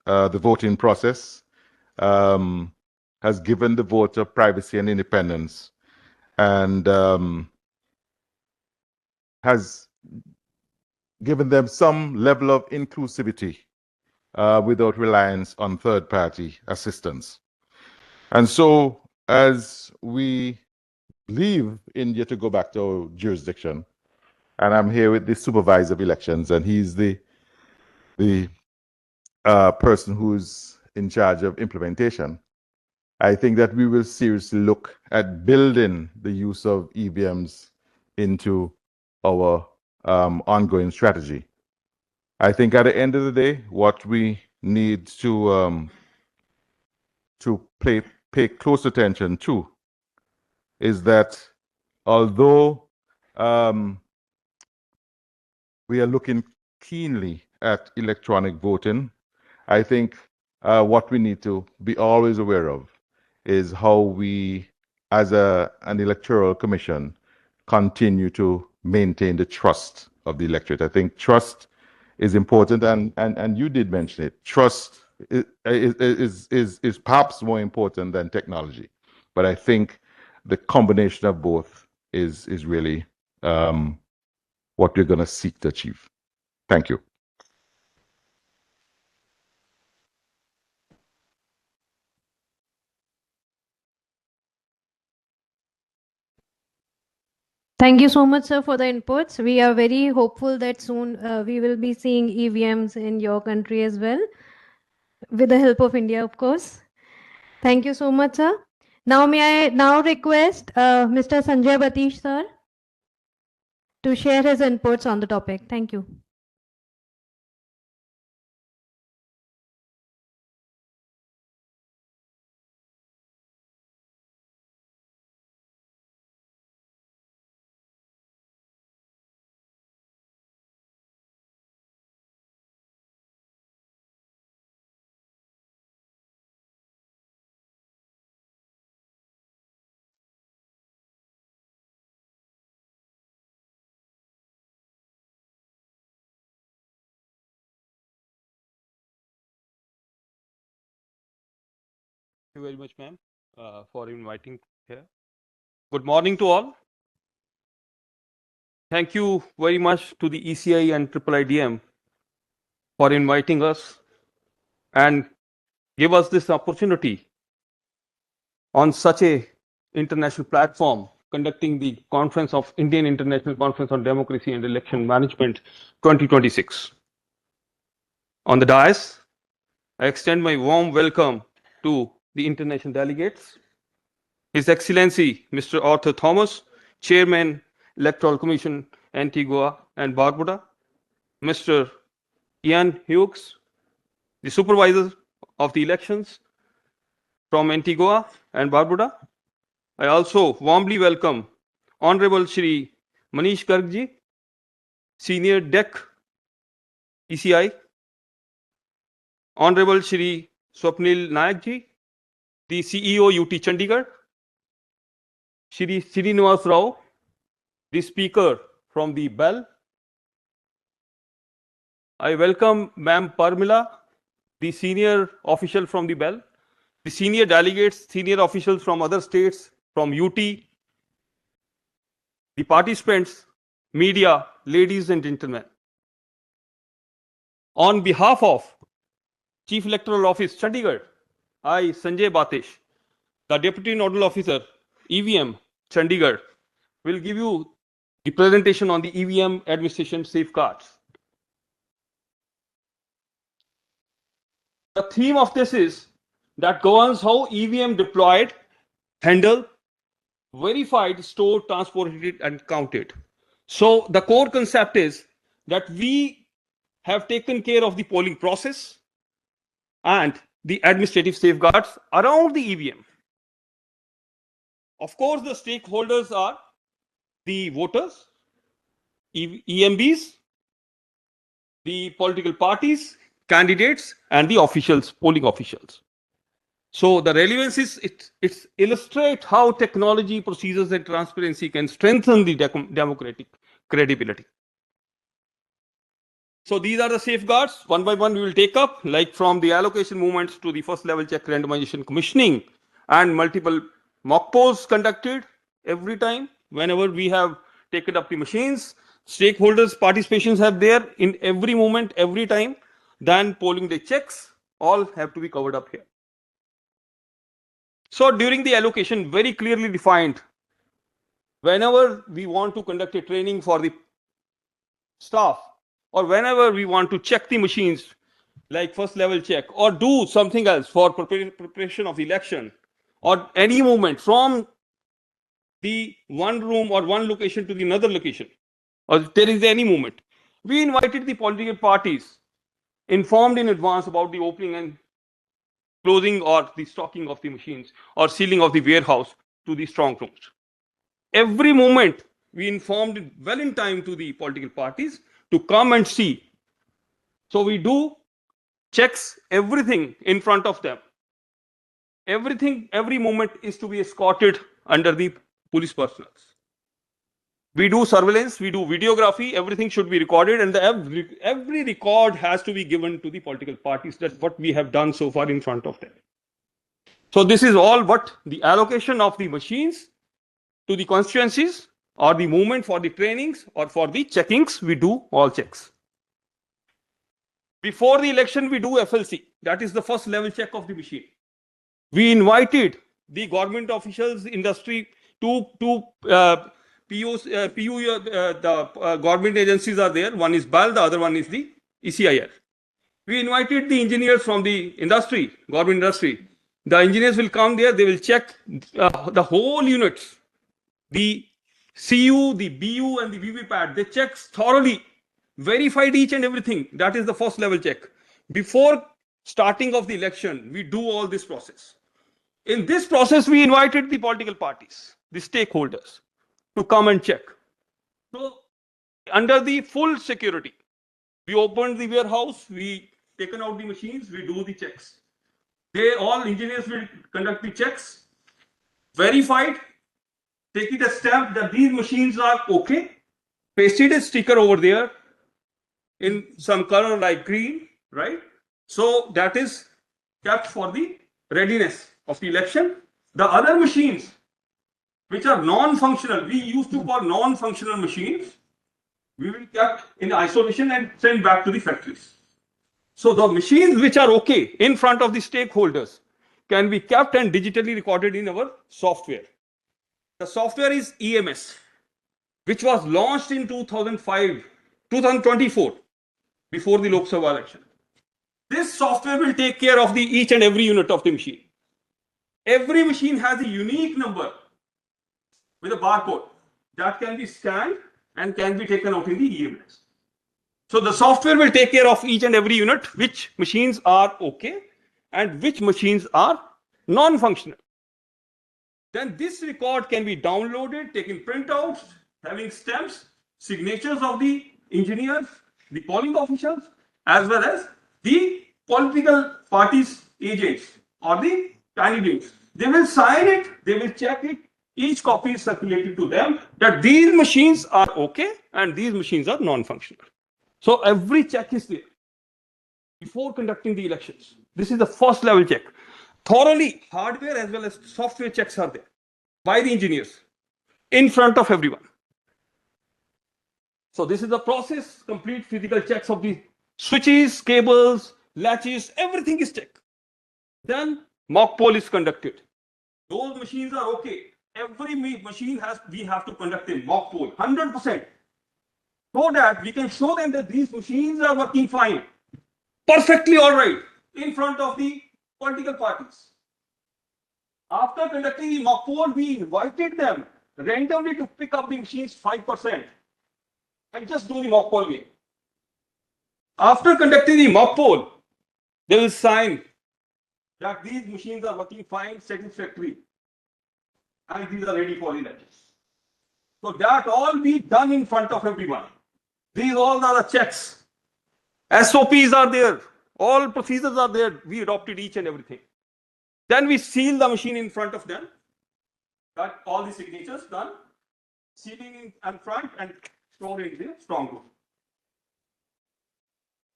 the voting process, has given the voter privacy and independence, and has given them some level of inclusivity without reliance on third-party assistance. And so, as we leave India to go back to our jurisdiction, and I'm here with the supervisor of elections, and he's the person who's in charge of implementation. I think that we will seriously look at building the use of EVMs into our ongoing strategy. I think at the end of the day, what we need to pay close attention to is that although we are looking keenly at electronic voting, I think what we need to be always aware of is how we, as an electoral commission, continue to maintain the trust of the electorate. I think trust is important, and you did mention it. Trust is perhaps more important than technology, but I think the combination of both is really what we're going to seek to achieve. Thank you. Thank you so much, sir, for the inputs. We are very hopeful that soon we will be seeing EVMs in your country as well, with the help of India, of course. Thank you so much, sir. Now, may I now request Mr. Sanjay Batish, sir, to share his inputs on the topic. Thank you. Thank you very much, ma'am, for inviting here. Good morning to all. Thank you very much to the ECI and IIIDEM for inviting us and give us this opportunity on such a international platform conducting the conference of Indian International Conference on Democracy and Election Management 2026. On the dais, I extend my warm welcome to the international delegates, His Excellency Mr. Arthur Thomas, Chairman, Electoral Commission, Antigua and Barbuda, Mr. Ian Hughes, the Supervisor of the Elections from Antigua and Barbuda. I also warmly welcome Honorable Shri Manish Gargji, Senior DEC ECI, Honorable Shri Swapnil Nayakji, the CEO UT Chandigarh, Shri Srinivas Rao, the Speaker from the Bell. I welcome Ma'am Parmila, the Senior Official from the Bell, the Senior Delegates, Senior Officials from other states, from UT, the participants, media, ladies and gentlemen. On behalf of Chief Electoral Office, Chandigarh, I, Sanjay Batish, the Deputy Nodal Officer, EVM, Chandigarh, will give you the presentation on the EVM administration safeguards. The theme of this is that governs how EVM deployed, handled, verified, stored, transported, and counted. So the core concept is that we have taken care of the polling process and the administrative safeguards around the EVM. Of course, the stakeholders are the voters, EMBs, the political parties, candidates, and the officials, polling officials. So the relevance is it illustrates how technology, procedures, and transparency can strengthen the democratic credibility. So these are the safeguards. One by one, we will take up, like from the allocation movements to the first level check randomization commissioning and multiple mock polls conducted every time whenever we have taken up the machines. Stakeholders' participations have there in every moment, every time. Then polling day checks, all have to be covered up here. So during the allocation, very clearly defined, whenever we want to conduct a training for the staff, or whenever we want to check the machines, like first level check, or do something else for preparation of the election, or any movement from the one room or one location to the another location, or if there is any movement, we invited the political parties, informed in advance about the opening and closing or the stocking of the machines or sealing of the warehouse to the strong rooms. Every moment we informed well in time to the political parties to come and see. So we do checks, everything in front of them. Everything, every moment is to be escorted under the police personnel. We do surveillance, we do videography, everything should be recorded, and every record has to be given to the political parties. That's what we have done so far in front of them. So this is all what the allocation of the machines to the constituencies or the movement for the trainings or for the checkings, we do all checks. Before the election, we do FLC. That is the first level check of the machine. We invited the government officials, industry, PU, the government agencies are there. One is BAL, the other one is the ECIL. We invited the engineers from the industry, government industry. The engineers will come there, they will check the whole units, the CU, the BU, and the VVPAT. They check thoroughly, verified each and everything. That is the first level check. Before starting of the election, we do all this process. In this process, we invited the political parties, the stakeholders, to come and check. So, under the full security, we opened the warehouse, we taken out the machines, we do the checks. They all engineers will conduct the checks, verified, take it a stamp that these machines are okay, pasted a sticker over there in some color like green, right? So that is kept for the readiness of the election. The other machines, which are non-functional, we used to call non-functional machines, we will kept in isolation and send back to the factories. So the machines which are okay in front of the stakeholders can be kept and digitally recorded in our software. The software is EMS, which was launched in 2024, before the Lok Sabha election. This software will take care of the each and every unit of the machine. Every machine has a unique number with a barcode that can be scanned and can be taken out in the EMS. So the software will take care of each and every unit, which machines are okay and which machines are non-functional. Then this record can be downloaded, taken printouts, having stamps, signatures of the engineers, the polling officials, as well as the political parties' agents or the candidates. They will sign it, they will check it. Each copy is circulated to them that these machines are okay and these machines are non-functional. So every check is there before conducting the elections. This is the first level check. Thoroughly, hardware as well as software checks are there by the engineers in front of everyone. So this is the process, complete physical checks of the switches, cables, latches, everything is checked. Then mock poll is conducted. Those machines are okay. Every machine we have to conduct a mock poll, 100%. So that we can show them that these machines are working fine, perfectly all right, in front of the political parties. After conducting the mock poll, we invited them randomly to pick up the machines 5% and just do the mock poll game. After conducting the mock poll, they will sign that these machines are working fine, satisfactory, and these are ready for elections. So that all be done in front of everyone. These all are the checks. SOPs are there. All procedures are there. We adopted each and everything. Then we seal the machine in front of them. Got all the signatures done. Sealing in front and stored in the strong room.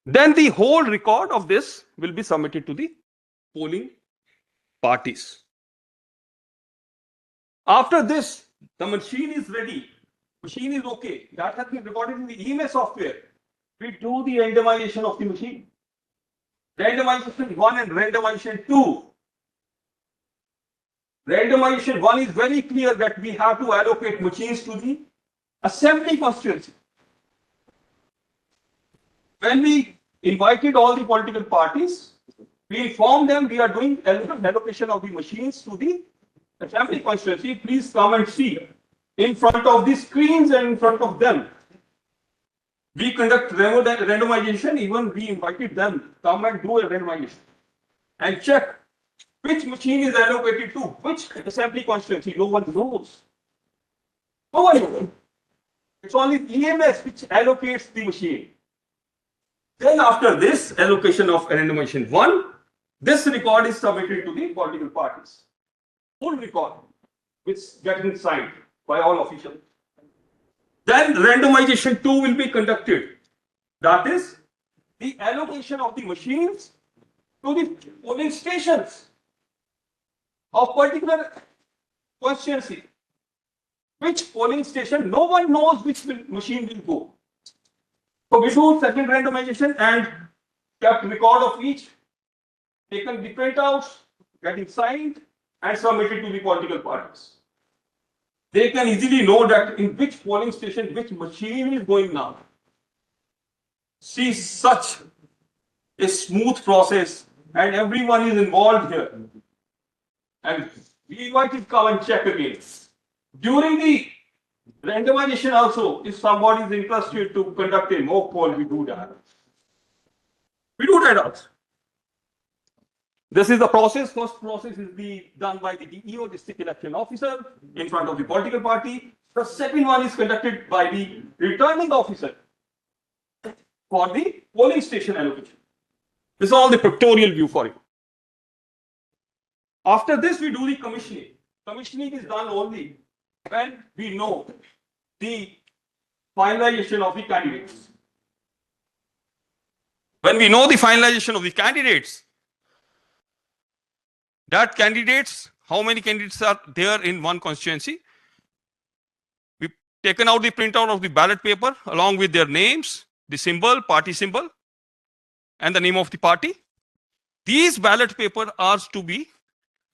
Then the whole record of this will be submitted to the polling parties. After this, the machine is ready. Machine is okay. That has been recorded in the EMS software. We do the randomization of the machine. Randomization 1 and randomization 2. Randomization 1 is very clear that we have to allocate machines to the assembly constituency. When we invited all the political parties, we informed them we are doing allocation of the machines to the assembly constituency. Please come and see in front of the screens and in front of them. We conduct randomization, even we invited them, come and do a randomization and check which machine is allocated to which assembly constituency. No one knows. No one knows. It's only EMS which allocates the machine. Then after this allocation of randomization 1, this record is submitted to the political parties. Full record, which getting signed by all officials. Then randomization 2 will be conducted. That is the allocation of the machines to the polling stations of particular constituency. Which polling station, no one knows which machine will go. So we do second randomization and kept record of each, taken the printouts, getting signed and submitted to the political parties. They can easily know that in which polling station, which machine is going now. See such a smooth process and everyone is involved here. And we invited to come and check again. During the randomization also, if somebody is interested to conduct a mock poll, we do that. We do that also. This is the process. First process is done by the DEO, District Election Officer, in front of the political party. The second one is conducted by the returning officer for the polling station allocation. This is all the pictorial view for you. After this, we do the commissioning. Commissioning is done only when we know the finalization of the candidates. When we know the finalization of the candidates, That candidates, how many candidates are there in one constituency? We've taken out the printout of the ballot paper along with their names, the symbol, party symbol, and the name of the party. These ballot paper are to be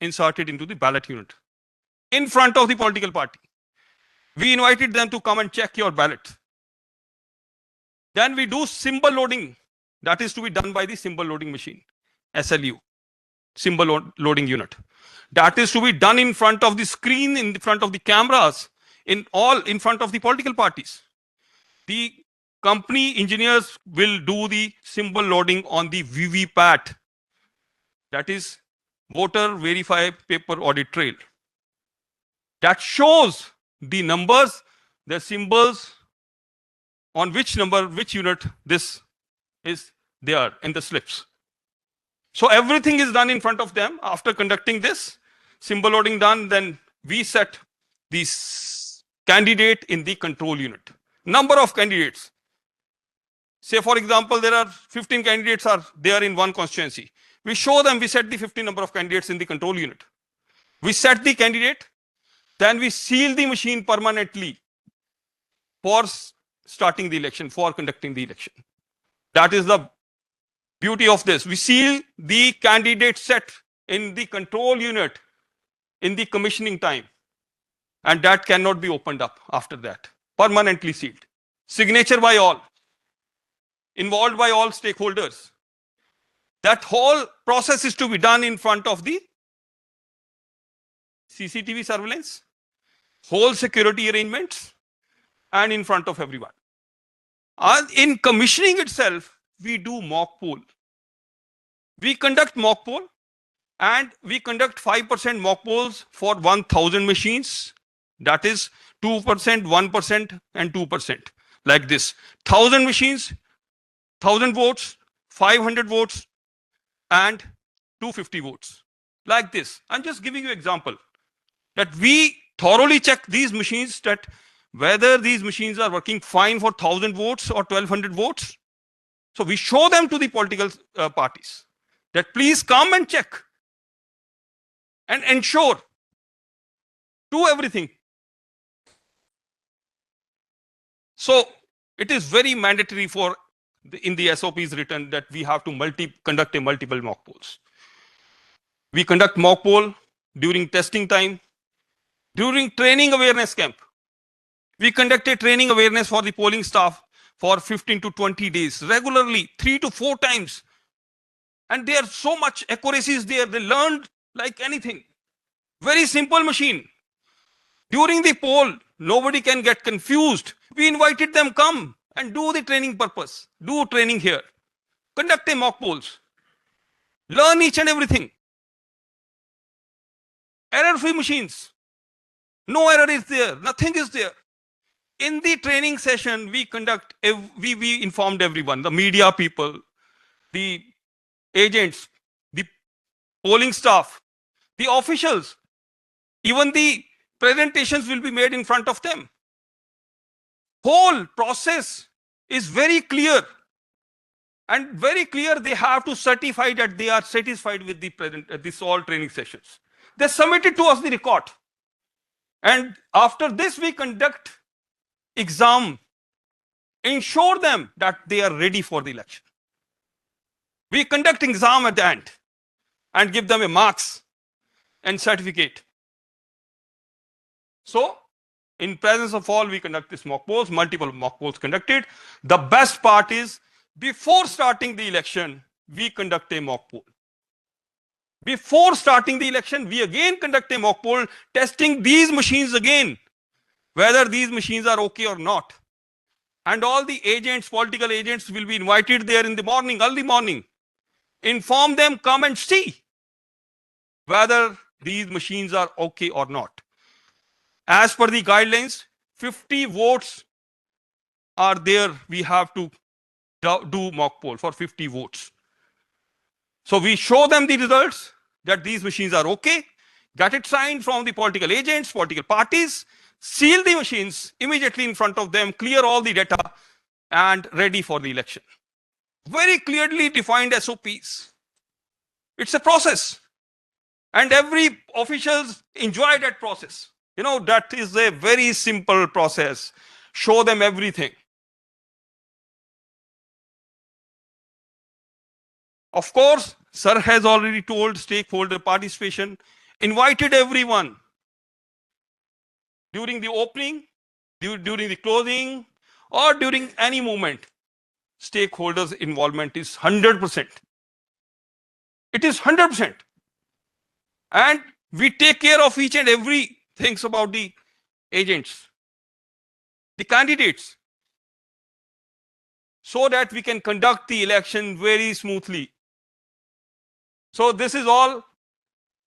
inserted into the ballot unit in front of the political party. We invited them to come and check your ballot. Then we do symbol loading. That is to be done by the symbol loading machine, SLU, symbol loading unit. That is to be done in front of the screen, in front of the cameras, in front of the political parties. The company engineers will do the symbol loading on the VVPAT, that is voter verified paper audit trail. That shows the numbers, the symbols, on which number, which unit this is there in the slips. So everything is done in front of them. After conducting this, symbol loading done, then we set this candidate in the control unit. Number of candidates. Say for example, there are 15 candidates are there in one constituency. We show them, we set the 15 number of candidates in the control unit. We set the candidate, then we seal the machine permanently for starting the election, for conducting the election. That is the beauty of this. We seal the candidate set in the control unit in the commissioning time, and that cannot be opened up after that. Permanently sealed. Signature by all. Involved by all stakeholders. That whole process is to be done in front of the CCTV surveillance, whole security arrangements, and in front of everyone. And in commissioning itself, we do mock poll. We conduct mock poll, and we conduct 5% mock polls for 1,000 machines. That is 2%, 1%, and 2%. Like this. 1,000 machines, 1,000 votes, 500 votes, and 250 votes. Like this. I'm just giving you an example. That we thoroughly check these machines, that whether these machines are working fine for 1,000 votes or 1,200 votes. So we show them to the political parties that please come and check and ensure, do everything. So it is very mandatory for in the SOPs written that we have to conduct a multiple mock polls. We conduct mock poll during testing time, during training awareness camp. We conduct a training awareness for the polling staff for 15 to 20 days, regularly, 3 to 4 times. And there are so much accuracies there, they learned like anything. Very simple machine. During the poll, nobody can get confused. We invited them, come and do the training purpose. Do training here. Conduct a mock polls. Learn each and everything. Error-free machines. No error is there. Nothing is there. In the training session, we informed everyone, the media people, the agents, the polling staff, the officials, even the presentations will be made in front of them. Whole process is very clear, and very clear they have to certify that they are satisfied with this all training sessions. They submitted to us the record, and after this we conduct exam, ensure them that they are ready for the election. We conduct exam at the end and give them a marks and certificate. So in presence of all, we conduct this mock polls, multiple mock polls conducted. The best part is, before starting the election, we conduct a mock poll. Before starting the election, we again conduct a mock poll, testing these machines again, whether these machines are okay or not. And all the agents, political agents, will be invited there in the morning, early morning. Inform them, come and see whether these machines are okay or not. As per the guidelines, 50 votes are there. We have to do mock poll for 50 votes. So we show them the results that these machines are okay, get it signed from the political agents, political parties, seal the machines immediately in front of them, clear all the data, and ready for the election. Very clearly defined SOPs. It's a process. And every officials enjoy that process. That is a very simple process. Show them everything. Of course, sir has already told stakeholder participation, invited everyone during the opening, during the closing, or during any moment. Stakeholders' involvement is 100%. It is 100%. And we take care of each and every things about the agents, the candidates, so that we can conduct the election very smoothly. So this is all,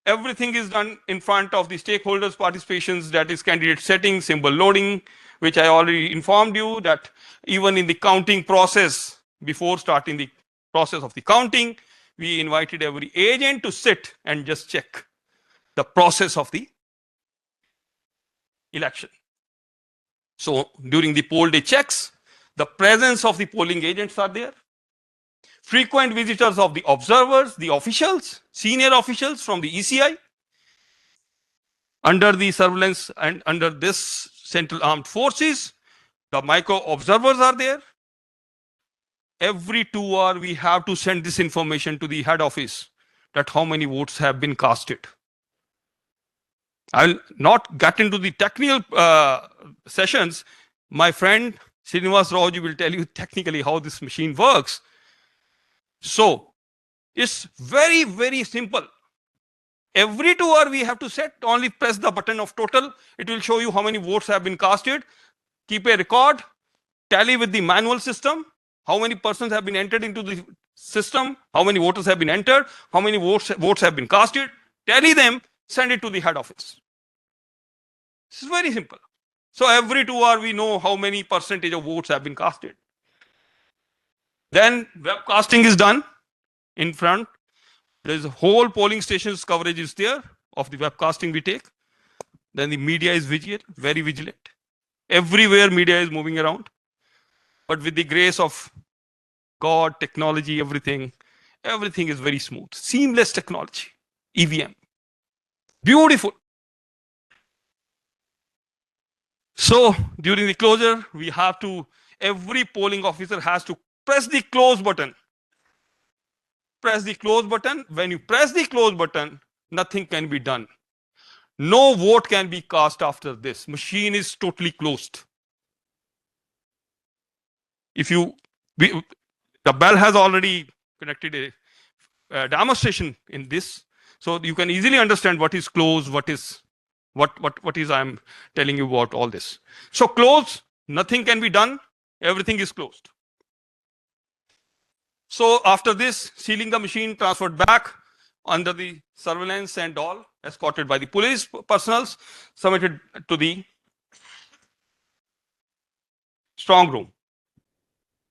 everything is done in front of the stakeholders' participations, that is candidate setting, symbol loading, which I already informed you that even in the counting process, before starting the process of the counting, we invited every agent to sit and just check the process of the election. So during the poll day checks, the presence of the polling agents are there. Frequent visitors of the observers, the officials, senior officials from the ECI, under the surveillance and under this Central Armed Forces, the micro observers are there. Every 2 hours, we have to send this information to the head office that how many votes have been casted. I'll not get into the technical sessions. My friend Srinivas Raoji will tell you technically how this machine works. So it's very, very simple. Every 2 hours we have to set, only press the button of total. It will show you how many votes have been casted. Keep a record, tally with the manual system, how many persons have been entered into the system, how many voters have been entered, how many votes have been casted, tally them, send it to the head office. This is very simple. So every 2 hours we know how many percentage of votes have been casted. Then webcasting is done in front. There is a whole polling stations coverage is there of the webcasting we take. Then the media is vigilant, very vigilant. Everywhere media is moving around. But with the grace of God, technology, everything is very smooth. Seamless technology, EVM. Beautiful. So during the closure, we have to, every polling officer has to press the close button. Press the close button. When you press the close button, nothing can be done. No vote can be cast after this. Machine is totally closed. If you, the bell has already connected a demonstration in this, so you can easily understand what is closed, what is I'm telling you about all this. So close, nothing can be done. Everything is closed. So after this, sealing the machine, transferred back under the surveillance and all, escorted by the police personals, submitted to the strong room.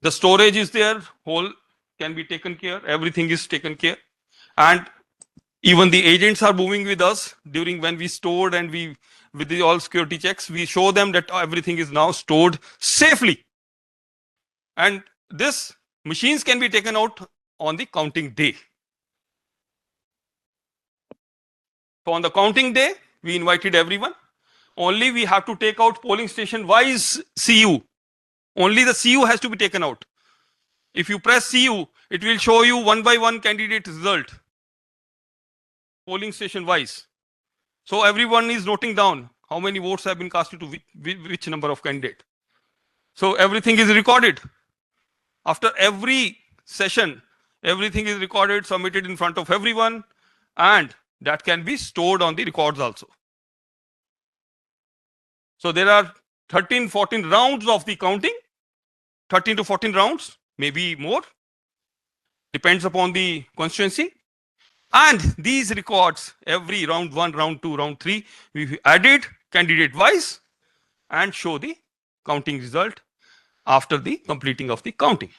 The storage is there, whole can be taken care, everything is taken care. And even the agents are moving with us during when we stored, and we, with the all security checks, we show them that everything is now stored safely. And this machines can be taken out on the counting day. So on the counting day, we invited everyone. Only we have to take out polling station wise CU. Only the CU has to be taken out. If you press CU, it will show you one by one candidate result, polling station wise. So everyone is noting down how many votes have been cast to which number of candidate. So everything is recorded. After every session, everything is recorded, submitted in front of everyone, and that can be stored on the records also. So there are 13, 14 rounds of the counting, 13 to 14 rounds, maybe more, depends upon the constituency. And these records, every round 1, round 2, round 3, we added candidate wise and show the counting result after the completing of the counting.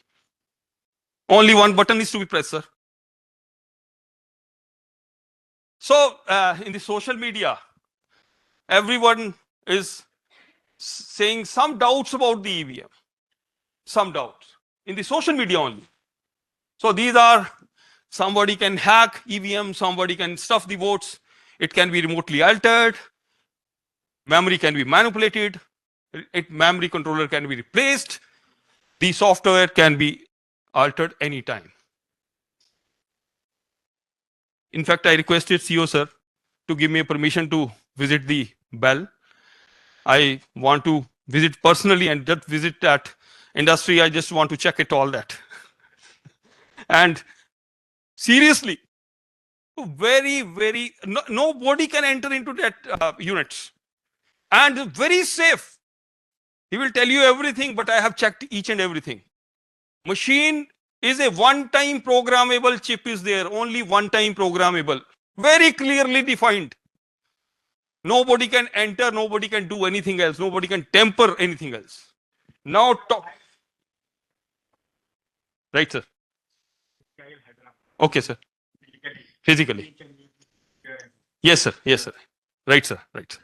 Only one button is to be pressed, sir. So in the social media, everyone is saying some doubts about the EVM, some doubts in the social media only. So these are, somebody can hack EVM, somebody can stuff the votes. it can be remotely altered, memory can be manipulated, memory controller can be replaced, the software can be altered anytime. In fact, I requested CEO sir to give me a permission to visit the Bell. I want to visit personally and just visit that industry. I just want to check it all that. And seriously, very, nobody can enter into that units. And very safe. He will tell you everything, but I have checked each and everything. Machine is a one-time programmable chip is there, only one-time programmable, very clearly defined. Nobody can enter, nobody can do anything else, nobody can temper anything else. Now talk. Right, sir. Okay, sir. Physically. Yes, sir. Yes, sir. Right, sir. Right, sir.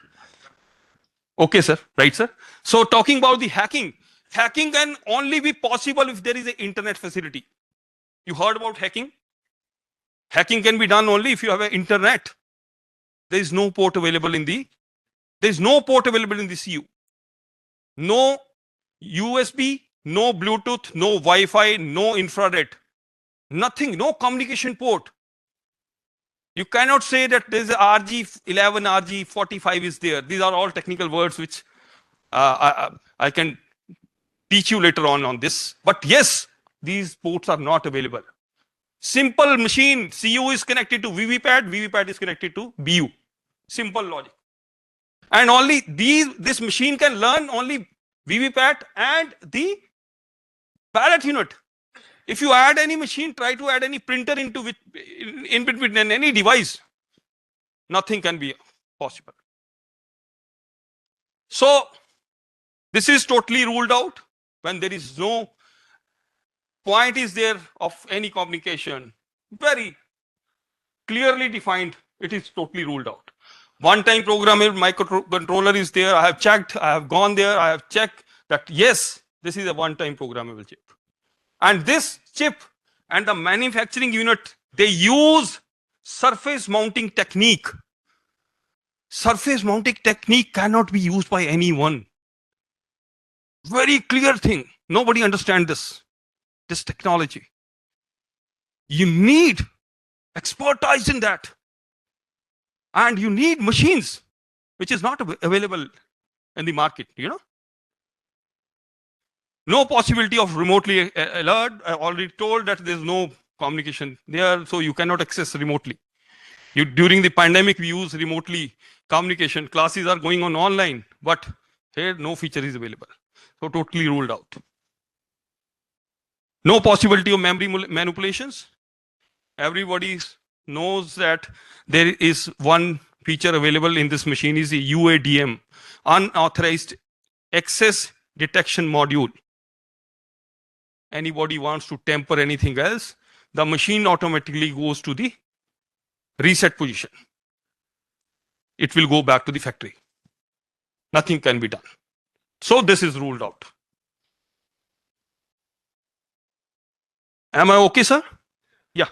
Okay, sir. Right, sir. So talking about the hacking, hacking can only be possible if there is an internet facility. You heard about hacking? Hacking can be done only if you have an internet. There is no port available in the, there is no port available in the CU. No USB, no Bluetooth, no Wi-Fi, no infrared. Nothing, no communication port. You cannot say that there is RG11, RG45 is there. These are all technical words which I can teach you later on this. But yes, these ports are not available. Simple machine, CU is connected to VVPAD, VVPAD is connected to BU. Simple logic. And only this machine can learn only VVPAD and the pallet unit. If you add any machine, try to add any printer into which, in between any device, nothing can be possible. So this is totally ruled out when there is no point is there of any communication. Very clearly defined, it is totally ruled out. One-time programmable microcontroller is there. I have checked, I have gone there, I have checked that yes, this is a one-time programmable chip. And this chip and the manufacturing unit, they use surface mounting technique. Surface mounting technique cannot be used by anyone. Very clear thing. Nobody understands this technology. You need expertise in that. And you need machines, which is not available in the market, you know. No possibility of remotely alert. I already told that there's no communication there, so you cannot access remotely. During the pandemic, we use remotely communication. Classes are going on online, but here no feature is available. So totally ruled out. No possibility of memory manipulations. Everybody knows that there is one feature available in this machine is the IIIDEM, unauthorized access detection module. Anybody wants to temper anything else, the machine automatically goes to the reset position. It will go back to the factory. Nothing can be done. So this is ruled out. Am I okay, sir? Yeah.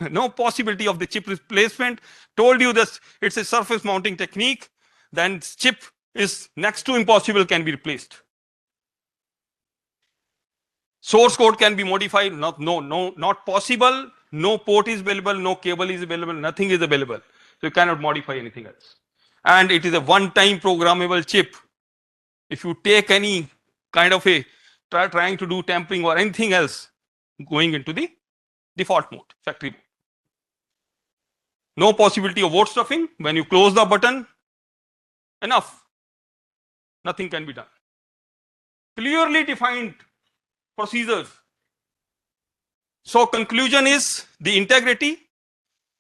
No possibility of the chip replacement. Told you this, it's a surface mounting technique. Then chip is next to impossible, can be replaced. Source code can be modified, not possible. No port is available, no cable is available, nothing is available. So you cannot modify anything else. And it is a one-time programmable chip. If you take any kind of a trying to do tampering or anything else, going into the default mode, factory mode. No possibility of vote stuffing. When you close the button, enough. Nothing can be done. Clearly defined procedures. So conclusion is the integrity.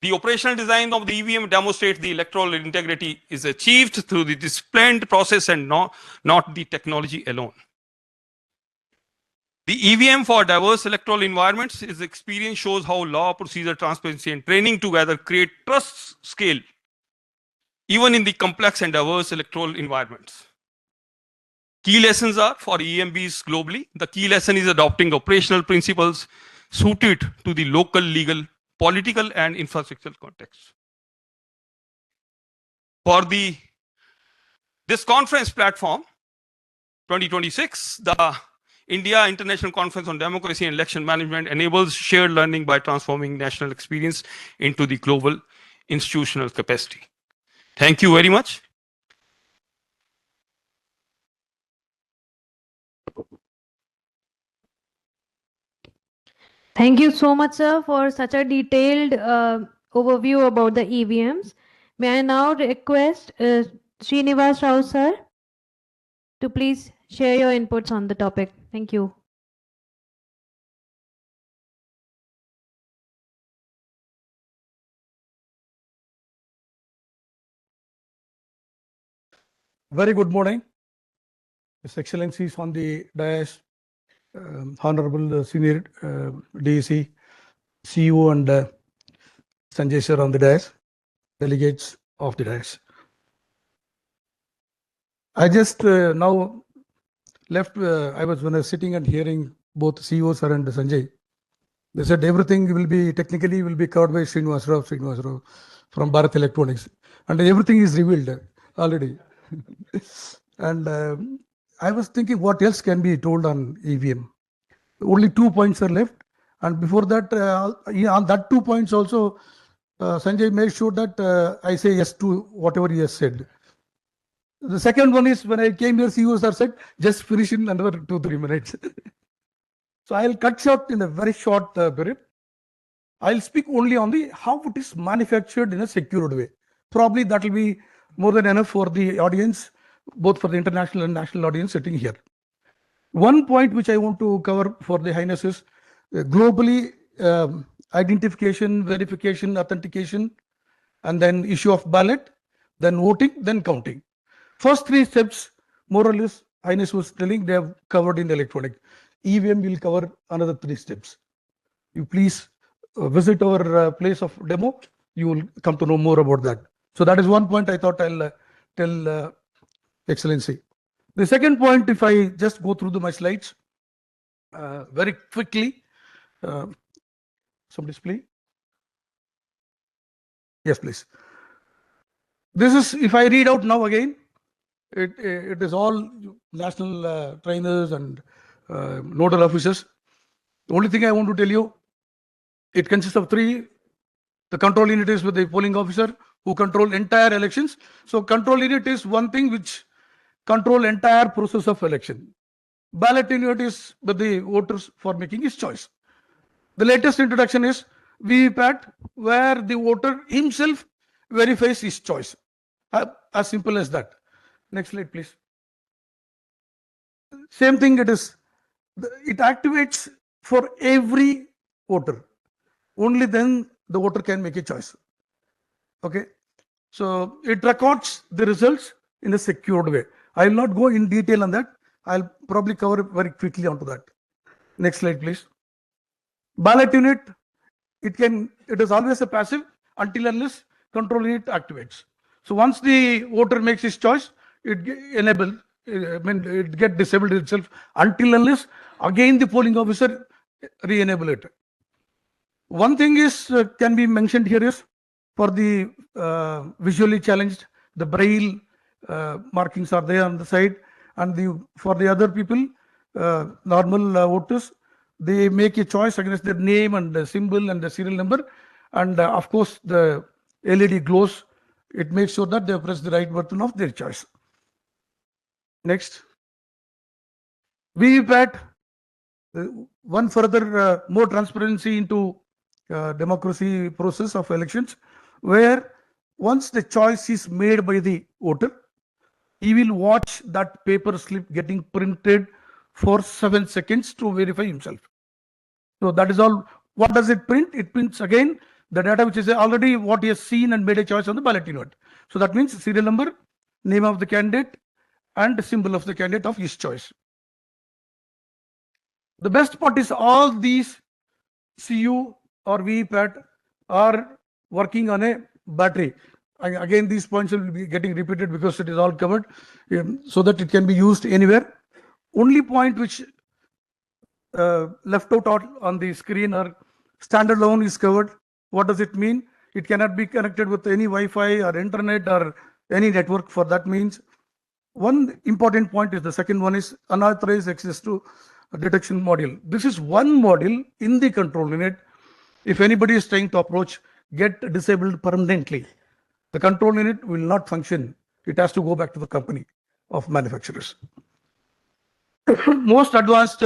The operational design of the EVM demonstrates the electoral integrity is achieved through the disciplined process and not the technology alone. The EVM for diverse electoral environments is experience shows how law, procedure, transparency, and training together create trust scale, even in the complex and diverse electoral environments. Key lessons are for EMBs globally. The key lesson is adopting operational principles suited to the local, legal, political, and infrastructural context. for this conference platform 2026. The India International Conference on Democracy and Election Management enables shared learning by transforming national experience into the global institutional capacity. Thank you very much. Thank you so much, sir, for such a detailed overview about the EVMs. May I now request Srinivas Rao, sir, to please share your inputs on the topic. Thank you. Very good morning, His Excellencies on the dais, Honorable Senior DEC, CEO and Sanjay sir on the dais, delegates of the dais. I just now left, I was sitting and hearing both CEO sir and Sanjay. They said everything will be technically covered by Srinivas Rao from Bharat Electronics. And everything is revealed already. And I was thinking what else can be told on EVM. Only 2 points are left. And before that, on that 2 points also, Sanjay made sure that I say yes to whatever he has said. The second one is when I came here, CEO sir said, just finish in another 2-3 minutes. So I'll cut short in a very short period. I'll speak only on the how it is manufactured in a secured way. Probably that will be more than enough for the audience, both for the international and national audience sitting here. One point which I want to cover for the Highness is globally identification, verification, authentication, and then issue of ballot, then voting, then counting. First 3 steps, more or less, Highness was telling, they have covered in the electronic. EVM will cover another 3 steps. You please visit our place of demo. You will come to know more about that. So that is one point I thought I'll tell Excellency. The second point, if I just go through my slides very quickly. Some display. Yes, please. This is, if I read out now again, it is all national trainers and nodal officers. The only thing I want to tell you, it consists of 3. The control unit is with the polling officer who control entire elections. So control unit is one thing which control entire process of election. Ballot unit is with the voters for making his choice. The latest introduction is VVPAT, where the voter himself verifies his choice. As simple as that. Next slide, please. Same thing it is. It activates for every voter. Only then the voter can make a choice. Okay. So it records the results in a secured way. I will not go in detail on that. I'll probably cover very quickly onto that. Next slide, please. Ballot unit, it is always a passive until unless control unit activates. So once the voter makes his choice, it get disabled itself until unless again the polling officer re-enable it. One thing is can be mentioned here is for the visually challenged, the braille markings are there on the side, and for the other people, normal voters, they make a choice against their name and the symbol and the serial number, and of course the LED glows. It makes sure that they press the right button of their choice. Next. VVPAT, one further more transparency into democracy process of elections, where once the choice is made by the voter, he will watch that paper slip getting printed for 7 seconds to verify himself. So that is all. What does it print? It prints again the data which is already what he has seen and made a choice on the ballot unit. So that means serial number, name of the candidate, and the symbol of the candidate of his choice. The best part is all these CU or VPAT are working on a battery. Again, these points will be getting repeated because it is all covered, so that it can be used anywhere. Only point which left out on the screen or standalone is covered. What does it mean? It cannot be connected with any Wi-Fi or internet or any network for that means. One important point is the second one is unauthorized access to detection module. This is one module in the control unit. If anybody is trying to approach, get disabled permanently. The control unit will not function. It has to go back to the company of manufacturers. Most advanced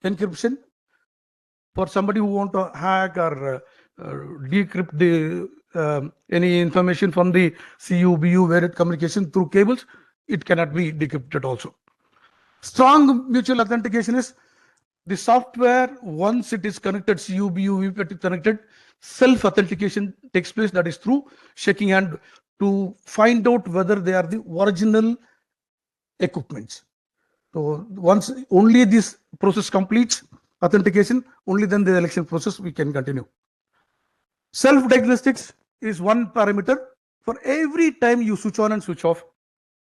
encryption for somebody who want to hack or decrypt the any information from the CU, BU, varied communication through cables, it cannot be decrypted also. Strong mutual authentication is the software, once it is connected, CU, BU, VPAT is connected, self-authentication takes place, that is through shaking hand to find out whether they are the original equipments. So once only this process completes authentication, only then the election process we can continue. Self-diagnostics is one parameter. For every time you switch on and switch off,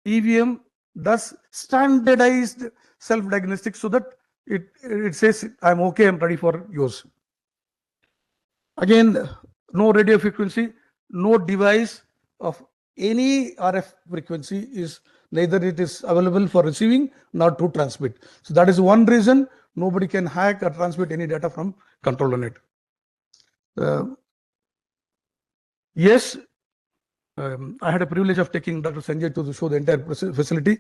EVM does standardized self-diagnostics so that it says, I'm okay, I'm ready for yours. Again, no radio frequency, no device of any RF frequency is neither it is available for receiving nor to transmit. So that is one reason nobody can hack or transmit any data from control unit. Yes, I had a privilege of taking Dr. Sanjay to show the entire facility.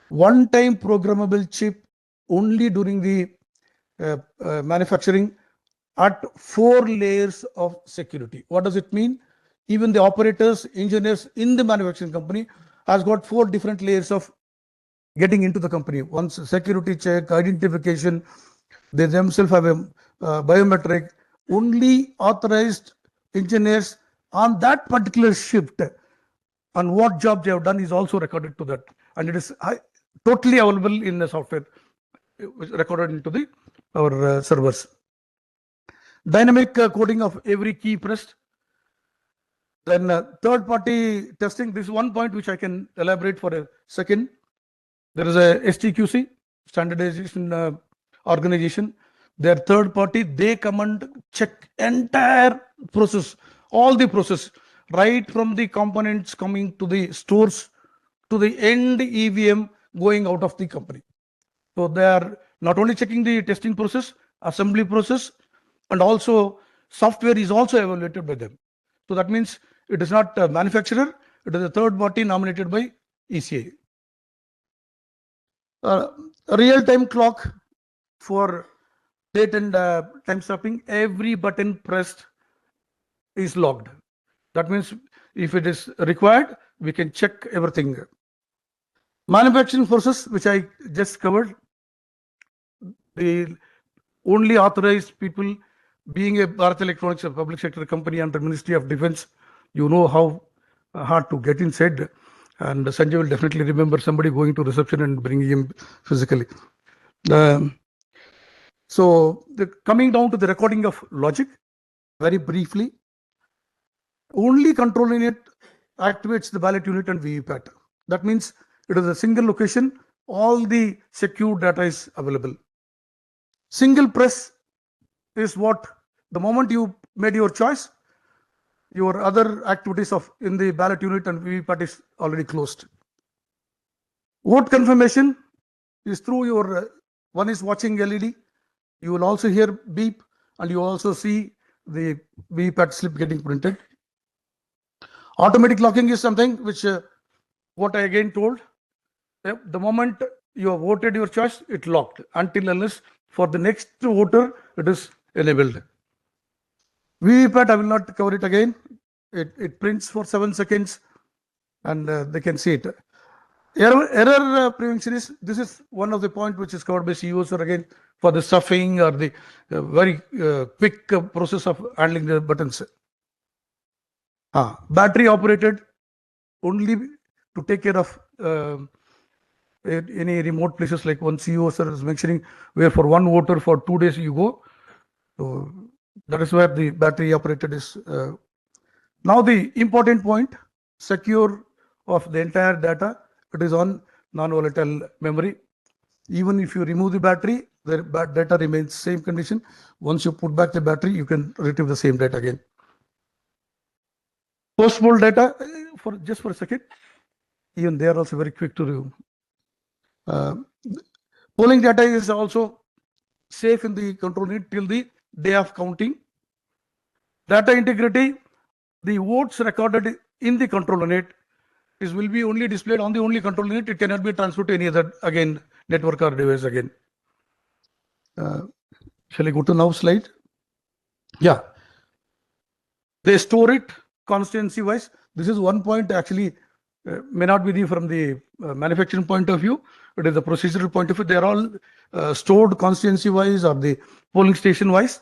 One-time programmable chip only during the manufacturing at 4 layers of security. What does it mean? Even the operators, engineers in the manufacturing company has got 4 different layers of getting into the company. Once security check, identification, they themselves have a biometric. Only authorized engineers on that particular shift on what job they have done is also recorded to that, and it is totally available in the software, recorded into the our servers. Dynamic coding of every key pressed. Then third-party testing. This is one point which I can elaborate for a second. There is a STQC, standardization organization. Their third party, they come and check entire process, all the process, right from the components coming to the stores to the end EVM going out of the company. So they are not only checking the testing process, assembly process, and also software is also evaluated by them. So that means it is not a manufacturer, it is a third party nominated by ECA. Real-time clock for date and time stopping. Every button pressed is logged. That means if it is required, we can check everything. Manufacturing process, which I just covered, the only authorized people, being a Bharat Electronics, a public sector company under Ministry of Defense, you know how hard to get inside. And Sanjay will definitely remember somebody going to reception and bringing him physically. So coming down to the recording of logic, very briefly, only control unit activates the ballot unit and VVPAT. That means it is a single location, all the secure data is available. Single press is what, the moment you made your choice, your other activities of in the ballot unit and VVPAT is already closed. Vote confirmation is through your, one is watching LED, you will also hear beep, and you also see the VVPAT slip getting printed. Automatic locking is something which, what I again told, the moment you have voted your choice, it locked until unless for the next voter it is enabled. VVPAT, I will not cover it again. It prints for 7 seconds and they can see it. Error prevention is, this is one of the point which is covered by CEOs, or again for the stuffing or the very quick process of handling the buttons. Battery operated only to take care of any remote places, like one CEO sir is mentioning, where for one voter for 2 days you go. So that is where the battery operated is. Now the important point, secure of the entire data, it is on non-volatile memory. Even if you remove the battery, the data remains same condition. Once you put back the battery, you can retrieve the same data again. Post-poll data, for just for a second, even they are also very quick to review. Polling data is also safe in the control unit till the day of counting. Data integrity, the votes recorded in the control unit will be only displayed on the only control unit. It cannot be transferred to any other, again, network or device again. Shall I go to now slide? Yeah. They store it constituency wise. This is one point actually may not be from the manufacturing point of view, but is the procedural point of view. They are all stored constituency wise or the polling station wise.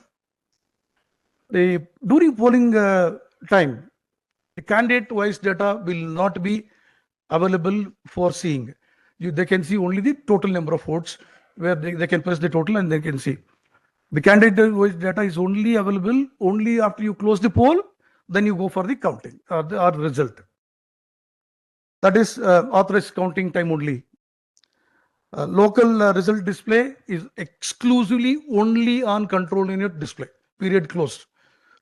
During polling time, the candidate wise data will not be available for seeing. They can see only the total number of votes, where they can press the total and they can see. The candidate wise data is only available only after you close the poll, then you go for the counting or the result. That is authorized counting time only. Local result display is exclusively only on control unit display, period, closed.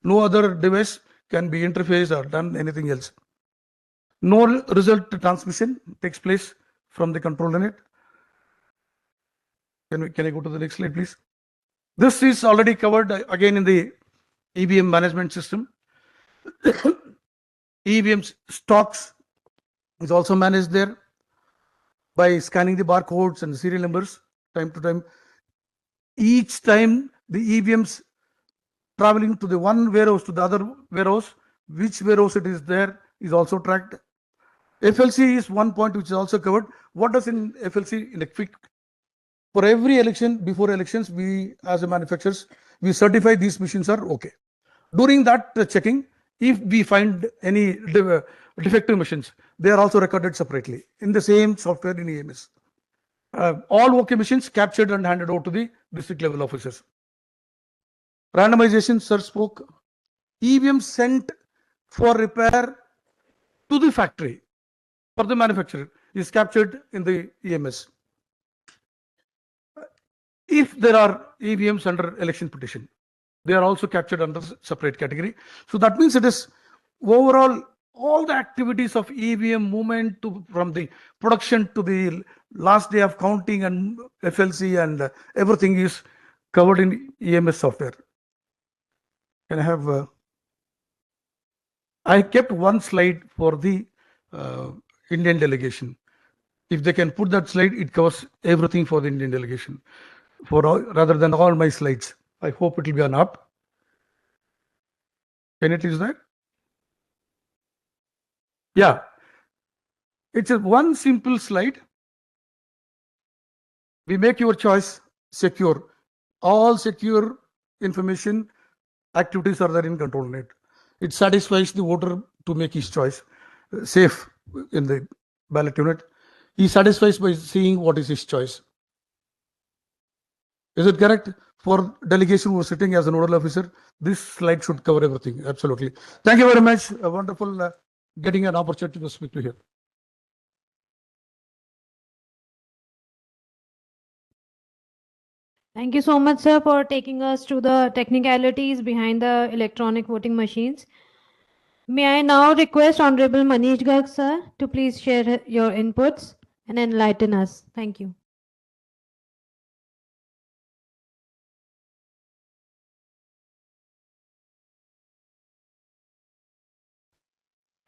No other device can be interfaced or done anything else. No result transmission takes place from the control unit. Can I go to the next slide, please? This is already covered again in the EVM management system. EVM stocks is also managed there by scanning the barcodes and serial numbers time to time. Each time the EVMs traveling to the one warehouse to the other warehouse, which warehouse it is there is also tracked. FLC is one point which is also covered. What does in FLC in a quick? For every election, before elections, we as a manufacturers, we certify these machines are okay. During that checking, if we find any defective machines, they are also recorded separately in the same software in EMS. All OK machines captured and handed over to the district level officers. Randomization, sir spoke. EVM sent for repair to the factory for the manufacturer is captured in the EMS. If there are EVMs under election petition, they are also captured under separate category. So that means it is overall all the activities of EVM movement from the production to the last day of counting and FLC and everything is covered in EMS software. Can I have? I kept one slide for the Indian delegation. If they can put that slide, it covers everything for the Indian delegation. Rather than all my slides, I hope it will be on up. Can it use that? Yeah, it's a one simple slide. We make your choice secure. All secure information activities are there in control net. It satisfies the voter to make his choice safe in the ballot unit. He satisfies by seeing what is his choice. Is it correct? For delegation who is sitting as a nodal officer, this slide should cover everything. Absolutely. Thank you very much. A wonderful getting an opportunity to speak to you. Thank you so much, sir, for taking us through the technicalities behind the electronic voting machines. May I now request Honorable Manish Garg, sir, to please share your inputs and enlighten us. Thank you.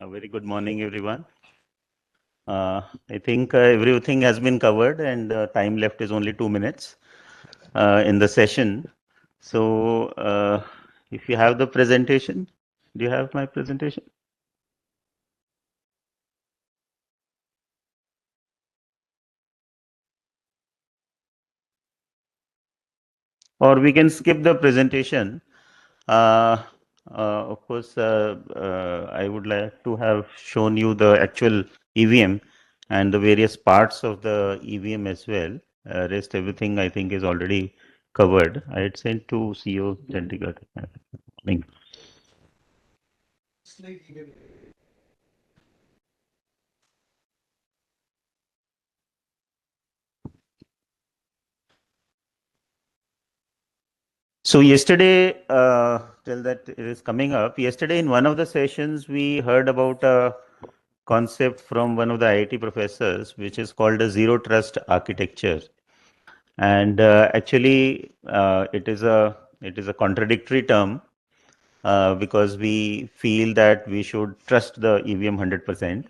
A very good morning, everyone. I think everything has been covered and time left is only 2 minutes in the session. So if you have the presentation, do you have my presentation? Or we can skip the presentation. Of course, I would like to have shown you the actual EVM and the various parts of the EVM as well. Rest everything I think is already covered. I had sent to CEO Chandigarh. Link. So yesterday, still that it is coming up. Yesterday, in one of the sessions, we heard about a concept from one of the IIT professors, which is called a zero trust architecture. And actually, it is a contradictory term because we feel that we should trust the EVM 100%.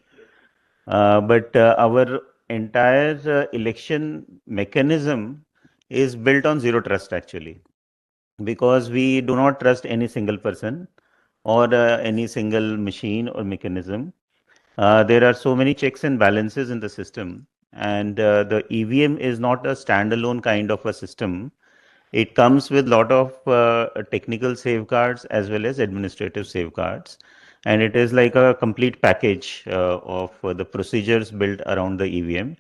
But our entire election mechanism is built on zero trust actually, because we do not trust any single person or any single machine or mechanism. There are so many checks and balances in the system, and the EVM is not a standalone kind of a system. It comes with a lot of technical safeguards as well as administrative safeguards. And it is like a complete package of the procedures built around the EVM,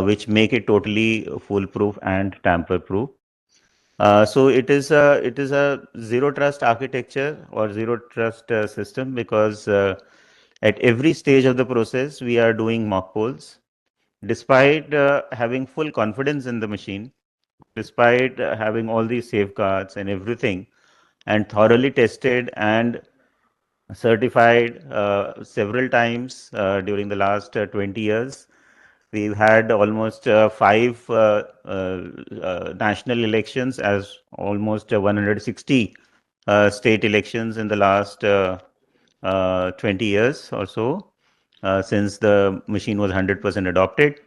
which make it totally foolproof and tamper-proof. So it is a zero trust architecture or zero trust system, because at every stage of the process we are doing mock polls, despite having full confidence in the machine, despite having all these safeguards and everything, and thoroughly tested and certified several times during the last 20 years. We've had almost five national elections, as almost 160 state elections in the last 20 years or so, since the machine was 100% adopted,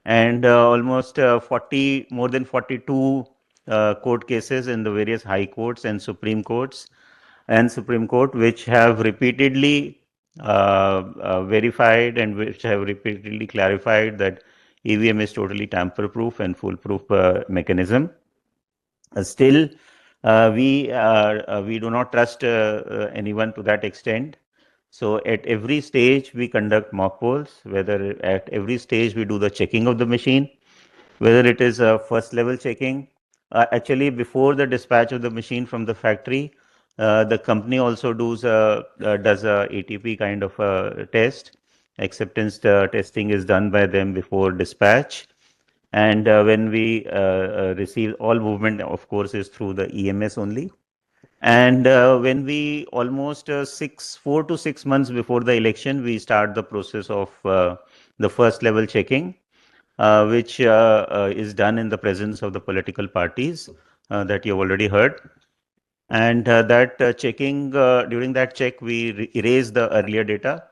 and almost 40, more than 42 court cases in the various high courts and Supreme Courts and Supreme Court, which have repeatedly verified and which have repeatedly clarified that EVM is totally tamper-proof and foolproof mechanism. Still, we do not trust anyone to that extent. So at every stage we conduct mock polls, whether at every stage we do the checking of the machine, whether it is a first level checking. Actually, before the dispatch of the machine from the factory, the company also does a ATP kind of a test. Acceptance testing is done by them before dispatch. And when we receive, all movement, of course, is through the EMS only. And when we almost 4 to 6 months before the election, we start the process of the first level checking, which is done in the presence of the political parties that you have already heard. And that checking, during that check, we erase the earlier data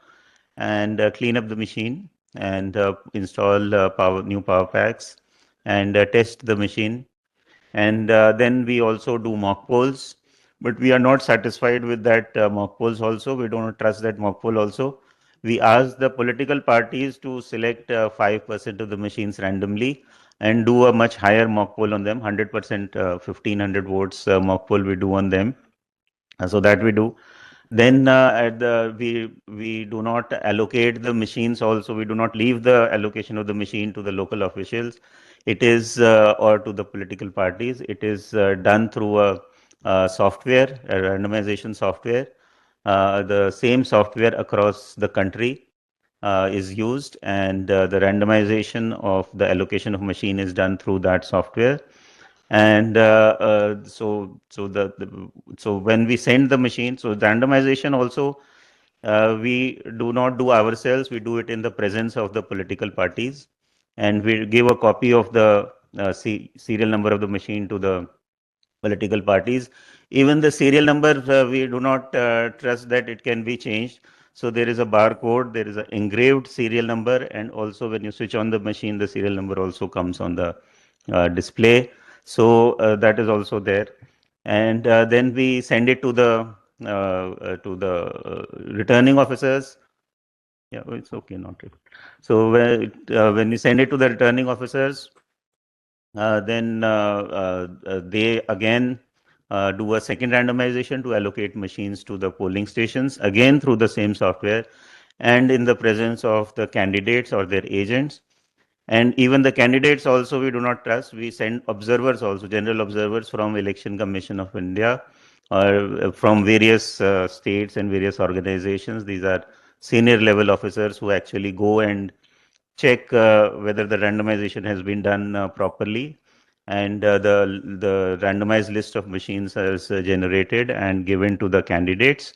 and clean up the machine and install new power packs and test the machine. And then we also do mock polls, but we are not satisfied with that mock polls also. We don't trust that mock poll also. We ask the political parties to select 5% of the machines randomly and do a much higher mock poll on them, 100%, 1500 votes mock poll we do on them. So that we do. Then we do not allocate the machines also. We do not leave the allocation of the machine to the local officials. It is or to the political parties. It is done through a software, a randomization software. The same software across the country is used, and the randomization of the allocation of machine is done through that software. And so when we send the machine, so the randomization also we do not do ourselves. We do it in the presence of the political parties, and we give a copy of the serial number of the machine to the political parties. Even the serial number, we do not trust that it can be changed. So there is a barcode, there is an engraved serial number, and also when you switch on the machine, the serial number also comes on the display. So that is also there. And then we send it to the returning officers. Yeah, it's okay, not it. So when we send it to the returning officers, then they again do a second randomization to allocate machines to the polling stations, again through the same software and in the presence of the candidates or their agents. And even the candidates also we do not trust. We send observers also, general observers from Election Commission of India or from various states and various organizations. These are senior level officers who actually go and check whether the randomization has been done properly. and the randomized list of machines is generated and given to the candidates.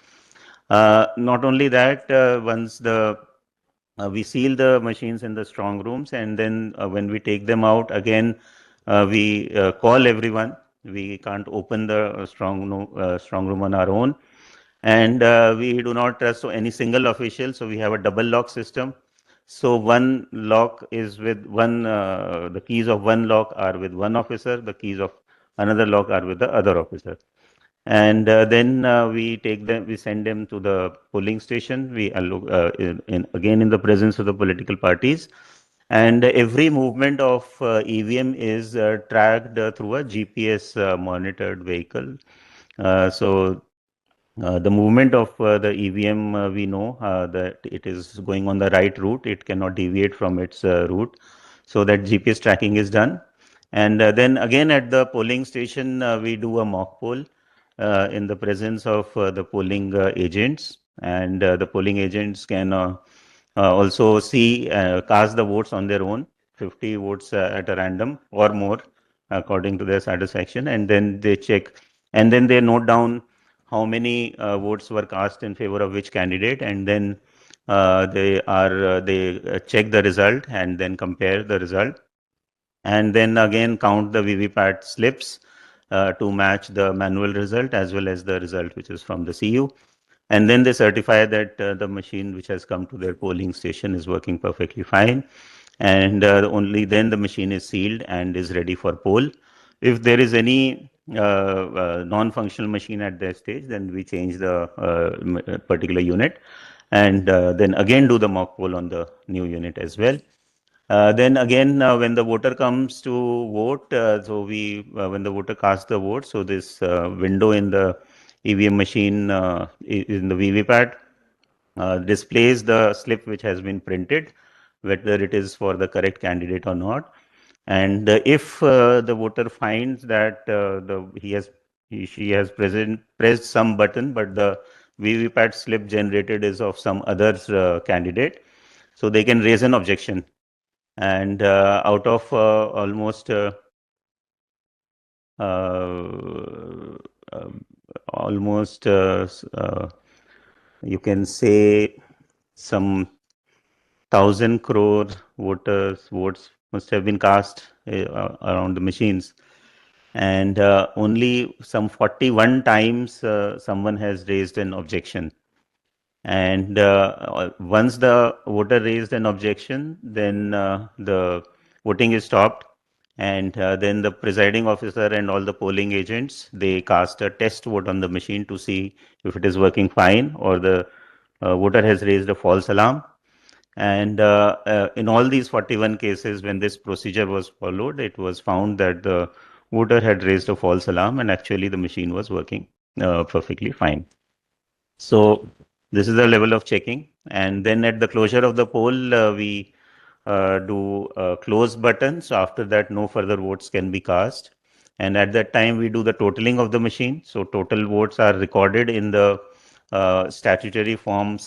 Not only that, once we seal the machines in the strong rooms, and then when we take them out again, we call everyone. We can't open the strong room on our own, and we do not trust any single official. So we have a double lock system. So one lock is with one, the keys of one lock are with one officer, the keys of another lock are with the other officer. And then we send them to the polling station. We again in the presence of the political parties, and every movement of EVM is tracked through a GPS monitored vehicle. The movement of the EVM, we know that it is going on the right route. It cannot deviate from its route. So that GPS tracking is done. And then again at the polling station, we do a mock poll in the presence of the polling agents. And the polling agents can also cast the votes on their own, 50 votes at a random or more, according to their satisfaction. And then they check, and then they note down how many votes were cast in favor of which candidate, and then they check the result and then compare the result, and then again count the VVPAT slips to match the manual result as well as the result which is from the CU. And then they certify that the machine which has come to their polling station is working perfectly fine. And only then the machine is sealed and is ready for poll. If there is any non-functional machine at that stage, then we change the particular unit, and then again do the mock poll on the new unit as well. Then again, when the voter comes to vote, so when the voter casts the vote, so this window in the EVM machine in the VVPAT displays the slip which has been printed, whether it is for the correct candidate or not. And if the voter finds that she has pressed some button, but the VVPAT slip generated is of some other candidate, so they can raise an objection. And out of almost you can say some 1,000 crore votes must have been cast around the machines, and only some 41 times someone has raised an objection. And once the voter raised an objection, then the voting is stopped, and then the presiding officer and all the polling agents, they cast a test vote on the machine to see if it is working fine or the voter has raised a false alarm. And in all these 41 cases, when this procedure was followed, it was found that the voter had raised a false alarm and actually the machine was working perfectly fine. So this is the level of checking. And then at the closure of the poll, we do a close button. So after that, no further votes can be cast. And at that time, we do the totaling of the machine. So total votes are recorded in the statutory form